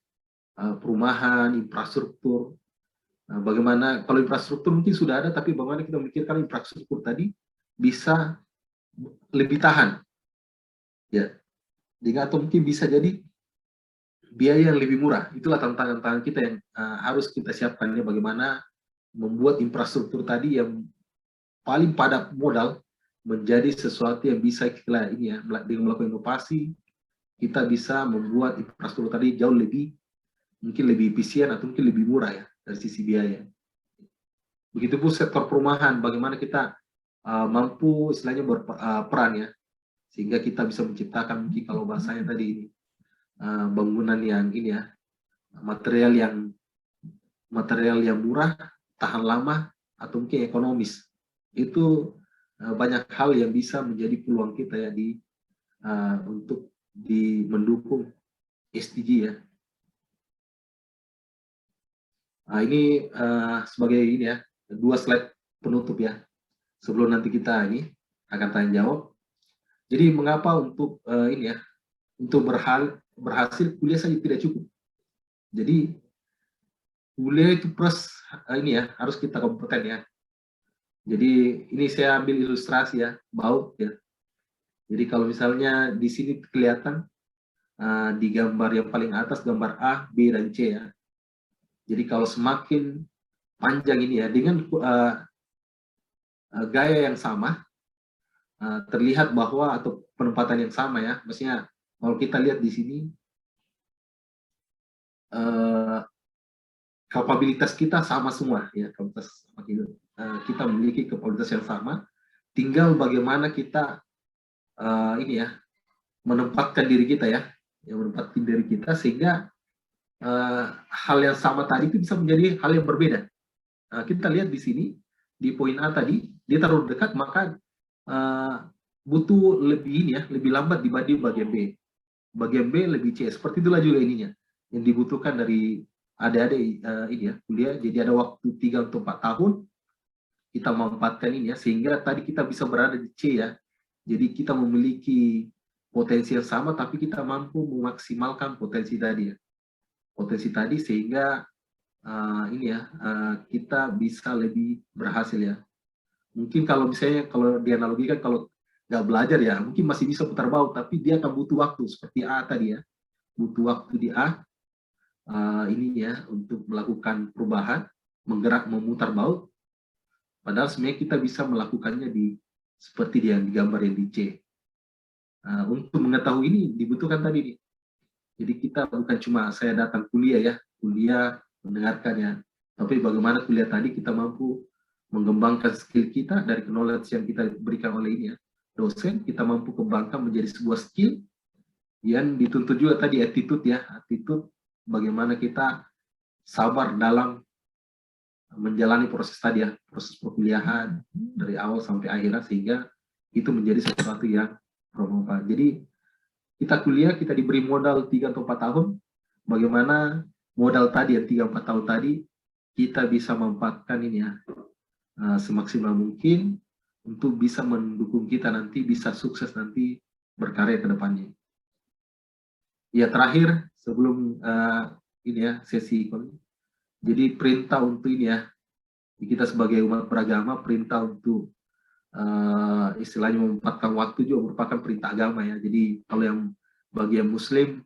perumahan, infrastruktur. Bagaimana kalau infrastruktur mungkin sudah ada, tapi bagaimana kita memikirkan infrastruktur tadi bisa lebih tahan ya. Jadi atau mungkin bisa jadi biaya yang lebih murah. Itulah tantangan kita yang harus kita siapkan ya, bagaimana membuat infrastruktur tadi yang paling padat modal menjadi sesuatu yang bisa kita ini ya, dengan melakukan inovasi kita bisa membuat infrastruktur tadi jauh lebih mungkin lebih efisien atau mungkin lebih murah ya dari sisi biaya. Begitupun sektor perumahan, bagaimana kita mampu istilahnya berperan ya, sehingga kita bisa menciptakan mungkin kalau bahasanya tadi ini bangunan yang ini ya, material yang murah, tahan lama, atau mungkin ekonomis. Itu banyak hal yang bisa menjadi peluang kita ya untuk mendukung SDG ya. Nah, ini sebagai ini ya, 2 slide penutup ya. Sebelum nanti kita ini akan tanya jawab. Jadi mengapa untuk ini ya, untuk berhasil kuliah saja tidak cukup. Jadi kuliah itu plus ini ya, harus kita kompeten ya. Jadi ini saya ambil ilustrasi ya, baut ya. Jadi kalau misalnya di sini kelihatan di gambar yang paling atas, gambar A, B, dan C ya. Jadi kalau semakin panjang ini ya, dengan gaya yang sama, terlihat bahwa, atau penempatan yang sama ya, maksudnya kalau kita lihat di sini, kapabilitas kita sama semua ya, kapabilitas kita memiliki kapabilitas yang sama, tinggal bagaimana kita ini ya, menempatkan diri kita ya, menempatkan diri kita sehingga hal yang sama tadi itu bisa menjadi hal yang berbeda. Kita lihat di sini di poin A tadi dia terlalu dekat, maka butuh lebih ini ya, lebih lambat dibanding bagian B. Bagian B lebih C. Seperti itulah juga ininya yang dibutuhkan dari adik-adik ini ya, kuliah. Jadi ada waktu 3 atau 4 tahun kita memanfaatkan ini ya, sehingga tadi kita bisa berada di C ya. Jadi kita memiliki potensi yang sama, tapi kita mampu memaksimalkan potensi tadi ya. Potensi tadi sehingga ini ya, kita bisa lebih berhasil ya. Mungkin kalau misalnya, kalau dianalogikan, kalau nggak belajar ya, mungkin masih bisa putar baut, tapi dia akan butuh waktu, seperti A tadi ya. Butuh waktu di A, ini ya, untuk melakukan perubahan, memutar baut, padahal sebenarnya kita bisa melakukannya seperti di gambar yang di C. Untuk mengetahui ini dibutuhkan tadi nih. Jadi kita bukan cuma saya datang kuliah ya, kuliah mendengarkan ya, tapi bagaimana kuliah tadi kita mampu mengembangkan skill kita dari knowledge yang kita berikan oleh ini ya, dosen, kita mampu kembangkan menjadi sebuah skill yang dituntut juga tadi attitude ya, attitude bagaimana kita sabar dalam menjalani proses tadi ya, proses perkuliahan dari awal sampai akhirnya, sehingga itu menjadi sesuatu yang bermanfaat. Jadi kita kuliah, kita diberi modal 3 atau 4 tahun, bagaimana modal tadi yang 3-4 tahun tadi kita bisa memanfaatkan ini ya, semaksimal mungkin untuk bisa mendukung kita nanti bisa sukses nanti berkarya ke depannya. Ya, terakhir sebelum ini ya, sesi ini. Jadi perintah untuk ini ya, kita sebagai umat beragama, perintah untuk istilahnya memanfaatkan waktu juga merupakan perintah agama ya. Jadi kalau yang bagi yang muslim,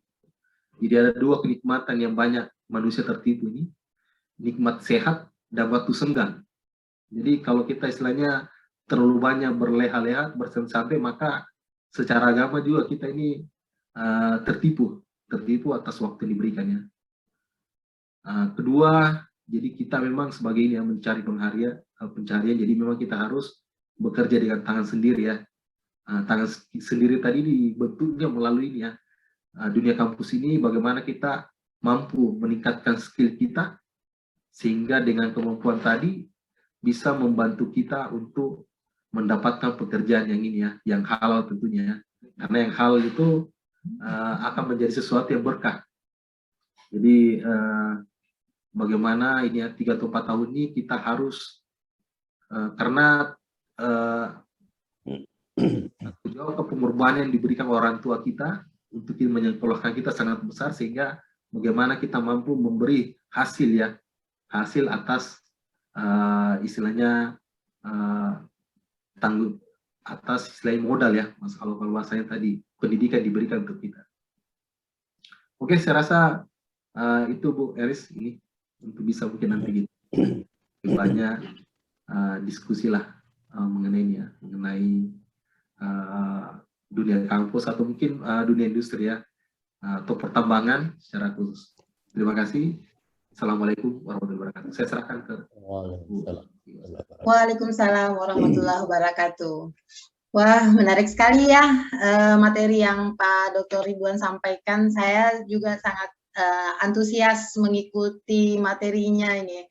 jadi ada 2 kenikmatan yang banyak manusia tertipu ini, nikmat sehat dan waktu senggang. Jadi kalau kita istilahnya terlalu banyak berleha-leha, bersantai, maka secara agama juga kita ini tertipu atas waktu yang diberikannya. Kedua, jadi kita memang sebagai ini yang mencari pencarian, jadi memang kita harus bekerja dengan tangan sendiri ya. Tangan sendiri tadi dibentuknya melalui ini ya, dunia kampus ini, bagaimana kita mampu meningkatkan skill kita sehingga dengan kemampuan tadi bisa membantu kita untuk mendapatkan pekerjaan yang ini ya, yang halal tentunya ya. Karena yang halal itu akan menjadi sesuatu yang berkah. Jadi bagaimana ini ya, 3 atau 4 tahun ini kita harus karena juga pengorbanan yang diberikan orang tua kita untuk menyekolahkan kita sangat besar, sehingga bagaimana kita mampu memberi hasil ya, hasil atas istilahnya tanggung atas istilahnya modal ya, mas, kalau bahasanya tadi pendidikan diberikan untuk kita. Oke, saya rasa itu Bu Eris ini untuk bisa mungkin nanti banyak diskusi lah mengenai ini ya, mengenai dunia kampus atau mungkin dunia industri ya, atau pertambangan secara khusus. Terima kasih. Assalamualaikum warahmatullahi wabarakatuh. Saya serahkan ke Waalaikumsalam warahmatullahi wabarakatuh. Wah, menarik sekali ya materi yang Pak Dr. Ridwan sampaikan. Saya juga sangat antusias mengikuti materinya ini.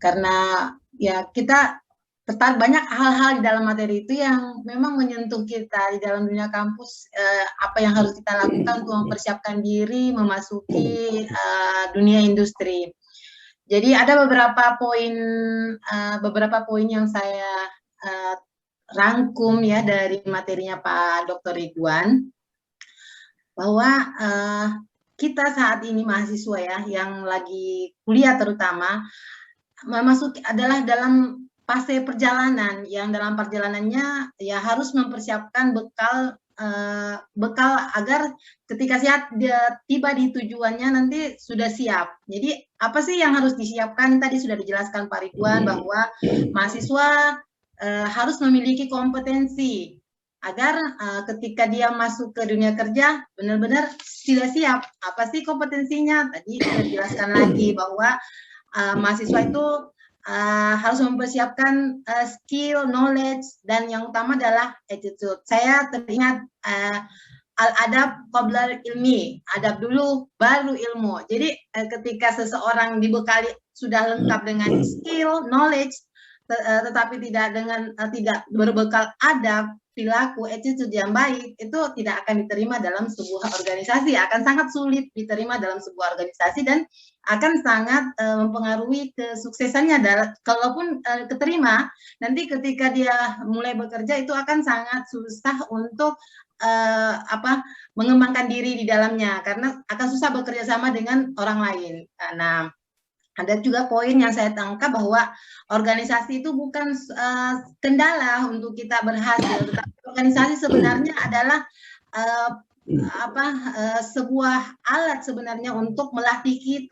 karena ya kita tertarik banyak hal-hal di dalam materi itu yang memang menyentuh kita di dalam dunia kampus, apa yang harus kita lakukan untuk mempersiapkan diri memasuki dunia industri. Jadi ada beberapa poin yang saya rangkum ya dari materinya Pak Dr. Ridwan, bahwa kita saat ini mahasiswa ya yang lagi kuliah terutama memasuki adalah dalam fase perjalanan, yang dalam perjalanannya ya harus mempersiapkan bekal agar ketika dia tiba di tujuannya nanti sudah siap. Jadi apa sih yang harus disiapkan? Tadi sudah dijelaskan Pak Ridwan bahwa mahasiswa harus memiliki kompetensi agar ketika dia masuk ke dunia kerja benar-benar sudah siap. Apa sih kompetensinya? Tadi sudah dijelaskan lagi bahwa mahasiswa itu harus mempersiapkan skill, knowledge, dan yang utama adalah attitude. Saya teringat al-adab qabla ilmi, adab dulu baru ilmu. Jadi ketika seseorang dibekali sudah lengkap dengan skill, knowledge, tetapi tidak berbekal adab, perilaku, attitude yang baik, itu tidak akan diterima dalam sebuah organisasi, akan sangat sulit diterima dalam sebuah organisasi dan akan sangat mempengaruhi kesuksesannya. Kalaupun keterima, nanti ketika dia mulai bekerja itu akan sangat susah untuk mengembangkan diri di dalamnya, karena akan susah bekerja sama dengan orang lain. Nah, ada juga poin yang saya tangkap bahwa organisasi itu bukan kendala untuk kita berhasil, tetapi organisasi sebenarnya adalah sebuah alat sebenarnya untuk melatih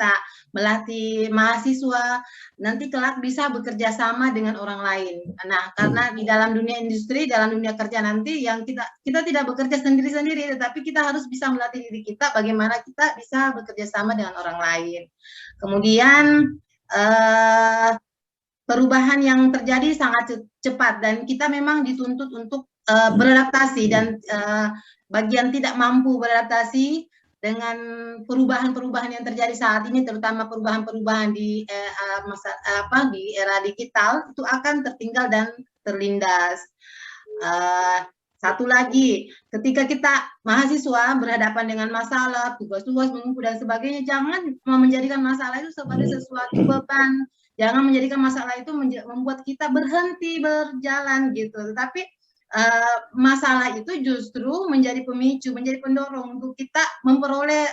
mahasiswa nanti kelak bisa bekerja sama dengan orang lain. Nah, karena di dalam dunia industri, dalam dunia kerja nanti yang kita tidak bekerja sendiri-sendiri, tetapi kita harus bisa melatih diri kita bagaimana kita bisa bekerja sama dengan orang lain. Kemudian perubahan yang terjadi sangat cepat dan kita memang dituntut untuk beradaptasi, dan bagi yang tidak mampu beradaptasi dengan perubahan-perubahan yang terjadi saat ini, terutama perubahan-perubahan di era digital, itu akan tertinggal dan terlindas. Satu lagi, ketika kita mahasiswa berhadapan dengan masalah, tugas-tugas menumpuk dan sebagainya, jangan menjadikan masalah itu sebagai sesuatu beban. Jangan menjadikan masalah itu membuat kita berhenti berjalan gitu. Tetapi masalah itu justru menjadi pemicu, menjadi pendorong untuk kita memperoleh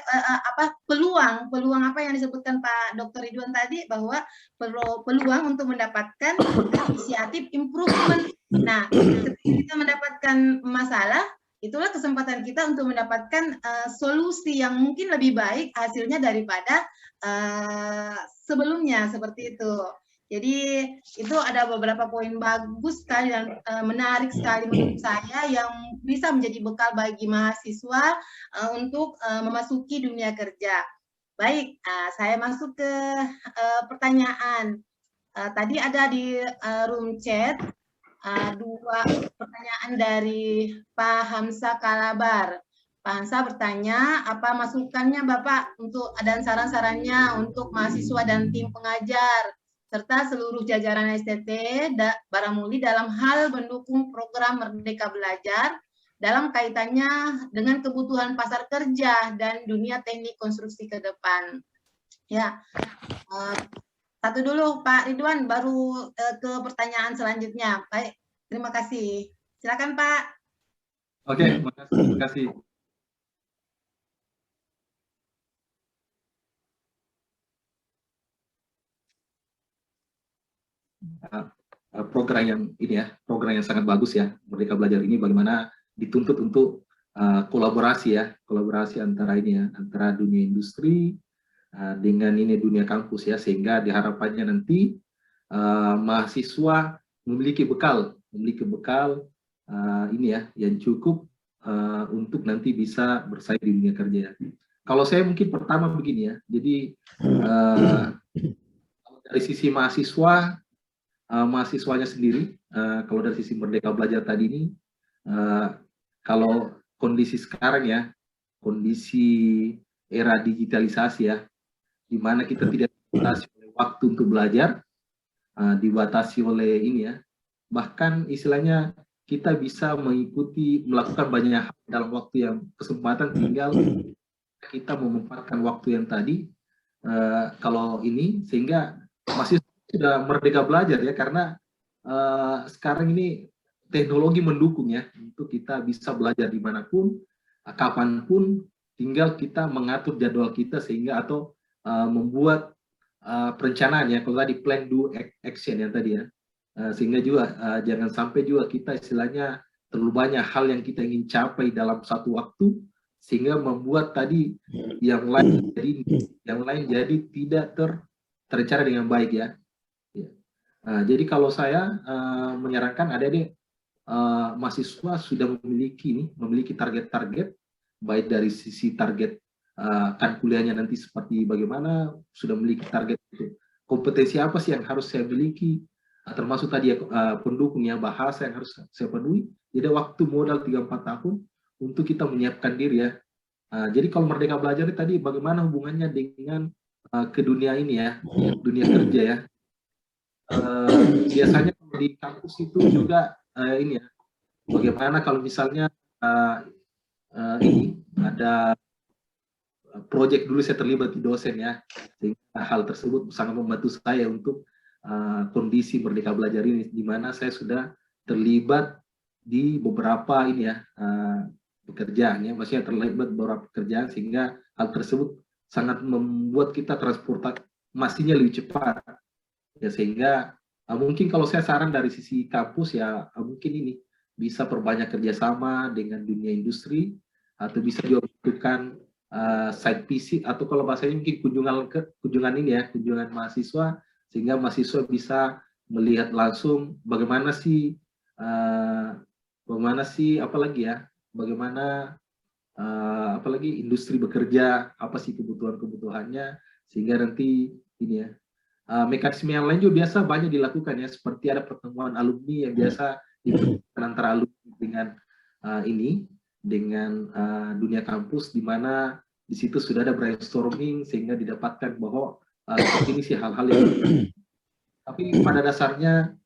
peluang apa yang disebutkan Pak Dr. Ridwan tadi, bahwa peluang untuk mendapatkan inisiatif improvement. Nah, ketika kita mendapatkan masalah, itulah kesempatan kita untuk mendapatkan solusi yang mungkin lebih baik hasilnya daripada sebelumnya, seperti itu. Jadi itu ada beberapa poin bagus sekali dan menarik sekali menurut saya, yang bisa menjadi bekal bagi mahasiswa untuk memasuki dunia kerja. Baik, saya masuk ke pertanyaan. Tadi ada di room chat dua pertanyaan dari Pak Hamsa Kalabar. Pak Hamsa bertanya, apa masukannya Bapak untuk dan saran-sarannya untuk mahasiswa dan tim pengajar serta seluruh jajaran STT Baramuli dalam hal mendukung program Merdeka Belajar dalam kaitannya dengan kebutuhan pasar kerja dan dunia teknik konstruksi ke depan. Ya, satu dulu Pak Ridwan, baru ke pertanyaan selanjutnya. Baik, terima kasih. Silakan Pak. Oke, terima kasih. Program yang ini ya, program yang sangat bagus ya, Merdeka Belajar ini bagaimana dituntut untuk kolaborasi antara ini ya, antara dunia industri dengan ini dunia kampus ya, sehingga diharapkannya nanti mahasiswa memiliki bekal ini ya yang cukup untuk nanti bisa bersaing di dunia kerja ya. Kalau saya mungkin pertama begini ya, jadi dari sisi mahasiswanya sendiri, kalau dari sisi Merdeka Belajar tadi ini, kalau kondisi sekarang ya, kondisi era digitalisasi ya, di mana kita tidak dibatasi oleh waktu untuk belajar, dibatasi oleh ini ya. Bahkan istilahnya kita bisa melakukan banyak hal dalam waktu yang kesempatan, tinggal kita memanfaatkan waktu yang tadi kalau ini, sehingga masih sudah merdeka belajar ya, karena sekarang ini teknologi mendukung ya untuk kita bisa belajar dimanapun, kapanpun, tinggal kita mengatur jadwal kita sehingga atau membuat perencanaan ya, kalau tadi plan do action yang tadi ya. Sehingga juga jangan sampai juga kita istilahnya terlalu banyak hal yang kita ingin capai dalam satu waktu sehingga membuat tadi yang lain jadi tidak terencana dengan baik ya. Jadi kalau saya menyarankan adik-adik mahasiswa sudah memiliki target-target, baik dari sisi target kan kuliahnya nanti seperti bagaimana, sudah memiliki target itu kompetensi apa sih yang harus saya miliki, termasuk tadi pendukungnya, bahasa yang harus saya penuhi. Jadi waktu modal 3-4 tahun untuk kita menyiapkan diri ya. Jadi kalau merdeka belajar tadi bagaimana hubungannya dengan ke dunia ini ya, dunia kerja ya. Biasanya di kampus itu juga ini ya, bagaimana kalau misalnya ini ada proyek, dulu saya terlibat di dosen ya, sehingga hal tersebut sangat membantu saya untuk kondisi merdeka belajar ini, di mana saya sudah terlibat di beberapa ini ya pekerjaan ya, maksudnya terlibat beberapa pekerjaan, sehingga hal tersebut sangat membuat kita transportasinya lebih cepat ya, sehingga mungkin kalau saya saran dari sisi kampus ya, mungkin ini bisa perbanyak kerjasama dengan dunia industri, atau bisa juga melakukan site visit, atau kalau bahasanya mungkin kunjungan ini ya, kunjungan mahasiswa, sehingga mahasiswa bisa melihat langsung bagaimana sih apalagi industri bekerja, apa sih kebutuhannya, sehingga nanti ini ya mekanisme yang lain juga biasa banyak dilakukan ya, seperti ada pertemuan alumni yang biasa dilakukan antara alumni dengan dunia kampus, di mana di situ sudah ada brainstorming sehingga didapatkan bahwa ini sih hal-hal yang tapi pada dasarnya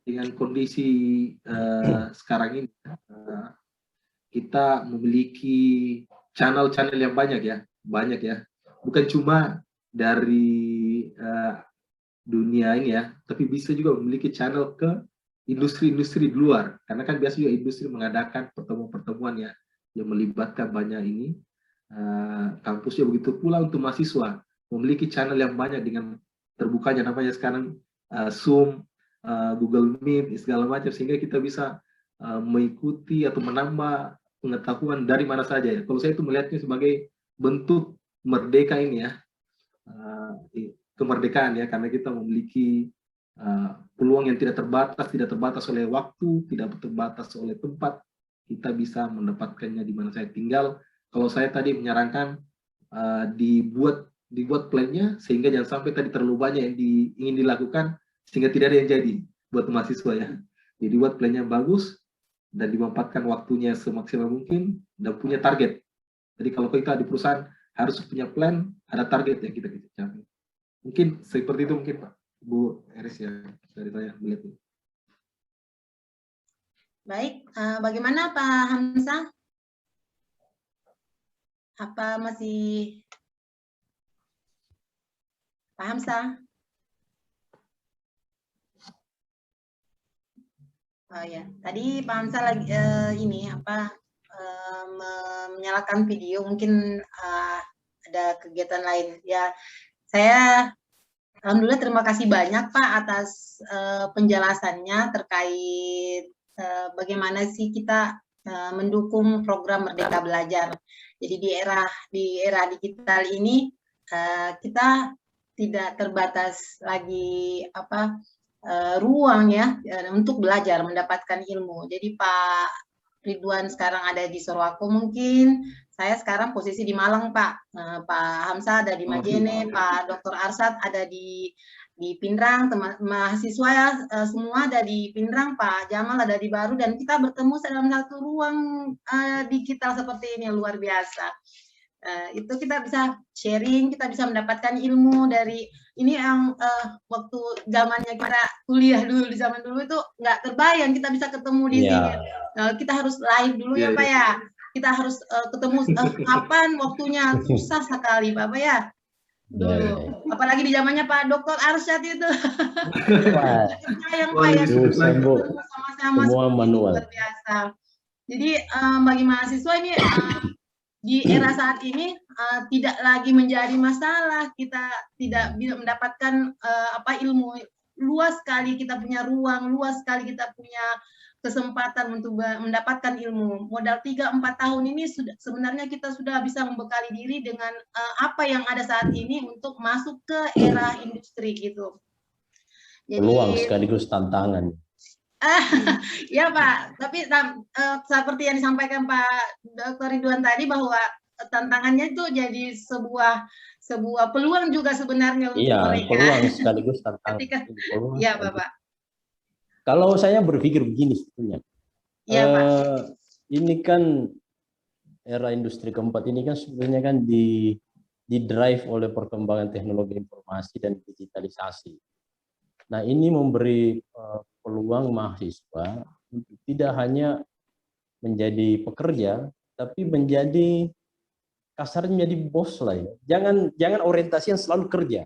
dengan kondisi sekarang ini kita memiliki channel-channel yang banyak ya, bukan cuma dari dunia ini ya, tapi bisa juga memiliki channel ke industri-industri di luar, karena kan biasa juga industri mengadakan pertemuan-pertemuan ya yang melibatkan banyak ini kampusnya. Begitu pula untuk mahasiswa memiliki channel yang banyak dengan terbukanya namanya sekarang Zoom, Google Meet, segala macam, sehingga kita bisa mengikuti atau menambah pengetahuan dari mana saja ya. Kalau saya itu melihatnya sebagai bentuk merdeka ini ya, kemerdekaan ya, karena kita memiliki peluang yang tidak terbatas oleh waktu, tidak terbatas oleh tempat, kita bisa mendapatkannya di mana saya tinggal. Kalau saya tadi menyarankan dibuat plannya, sehingga jangan sampai tadi terlalu banyak yang ingin dilakukan sehingga tidak ada yang jadi buat mahasiswa ya. Jadi buat plannya bagus dan dimanfaatkan waktunya semaksimal mungkin dan punya target. Jadi kalau kita di perusahaan harus punya plan, ada target yang kita capai. Mungkin seperti itu mungkin Pak, Bu Eris ya, dari saya melihat. Baik, bagaimana Pak Hamzah? Apa masih Pak Hamzah? Oh ya, tadi Pak Hamzah lagi menyalakan video, mungkin ada kegiatan lain ya. Saya alhamdulillah terima kasih banyak Pak atas penjelasannya terkait bagaimana sih kita mendukung program Merdeka Belajar. Jadi di era digital ini kita tidak terbatas lagi ruang ya untuk belajar, mendapatkan ilmu. Jadi Pak Ridwan sekarang ada di Sorowako, mungkin saya sekarang posisi di Malang Pak. Pak Hamzah ada di Majene, Pak Dr. Arsad ada di Pindrang, teman mahasiswa ya semua ada di Pindrang, Pak Jamal ada di Baru, dan kita bertemu dalam satu ruang digital seperti ini, luar biasa. Itu kita bisa sharing, kita bisa mendapatkan ilmu dari ini yang waktu zamannya kita kuliah dulu, di zaman dulu itu nggak terbayang kita bisa ketemu di sini. Kita harus live dulu ya Pak ya. Kita harus ketemu kapan waktunya, susah sekali Pak ya. Dulu. Apalagi di zamannya Pak Dr. Arsyad itu. Yang Pak ya, sama-sama semua manual. Luar biasa. Jadi bagi mahasiswa ini di era saat ini tidak lagi menjadi masalah, kita tidak mendapatkan ilmu, luas sekali kita punya ruang, luas sekali kita punya kesempatan untuk mendapatkan ilmu. Modal 3-4 tahun ini sebenarnya kita sudah bisa membekali diri dengan apa yang ada saat ini untuk masuk ke era industri gitu. Jadi, peluang sekaligus tantangan. Ya Pak, tapi seperti yang disampaikan Pak Dr. Ridwan tadi bahwa tantangannya itu jadi sebuah peluang juga sebenarnya untuk mereka. Iya, peluang sekaligus tantangan. Iya Bapak. Kalau saya berpikir begini sebetulnya, ya, Pak. Ini kan era industri keempat ini kan sebenarnya kan di drive oleh perkembangan teknologi informasi dan digitalisasi. Nah ini memberi peluang mahasiswa untuk tidak hanya menjadi pekerja, tapi menjadi kasarnya menjadi bos lah ya. Jangan orientasi yang selalu kerja.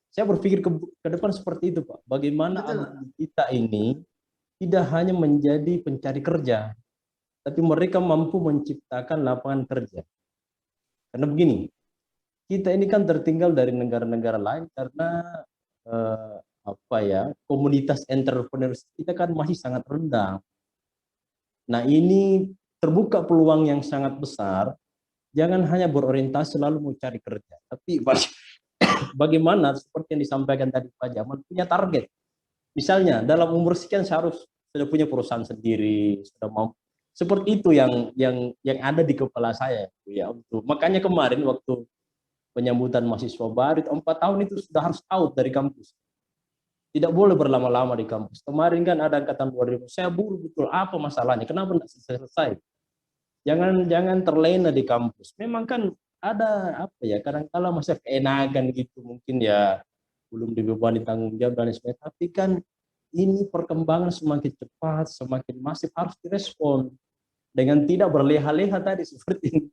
Saya berpikir ke depan seperti itu Pak. Bagaimana kita ini tidak hanya menjadi pencari kerja, tapi mereka mampu menciptakan lapangan kerja. Karena begini, kita ini kan tertinggal dari negara-negara lain karena komunitas entrepreneur kita kan masih sangat rendah. Nah ini terbuka peluang yang sangat besar. Jangan hanya berorientasi selalu mau cari kerja, tapi bagaimana seperti yang disampaikan tadi Pak Jamal punya target. Misalnya dalam umur sekian saya harus sudah punya perusahaan sendiri, sudah mau seperti itu yang ada di kepala saya ya. Makanya kemarin waktu penyambutan mahasiswa baru 4 tahun itu sudah harus out dari kampus. Tidak boleh berlama-lama di kampus. Kemarin kan ada angkatan 2000, saya buru betul apa masalahnya, kenapa tidak selesai. Jangan terlena di kampus. Memang kan ada kadang-kala masa keenakan gitu, mungkin ya belum dibebani tanggung jawab dan sebagainya. Tapi kan ini perkembangan semakin cepat, semakin masif, harus direspon dengan tidak berleha-leha tadi seperti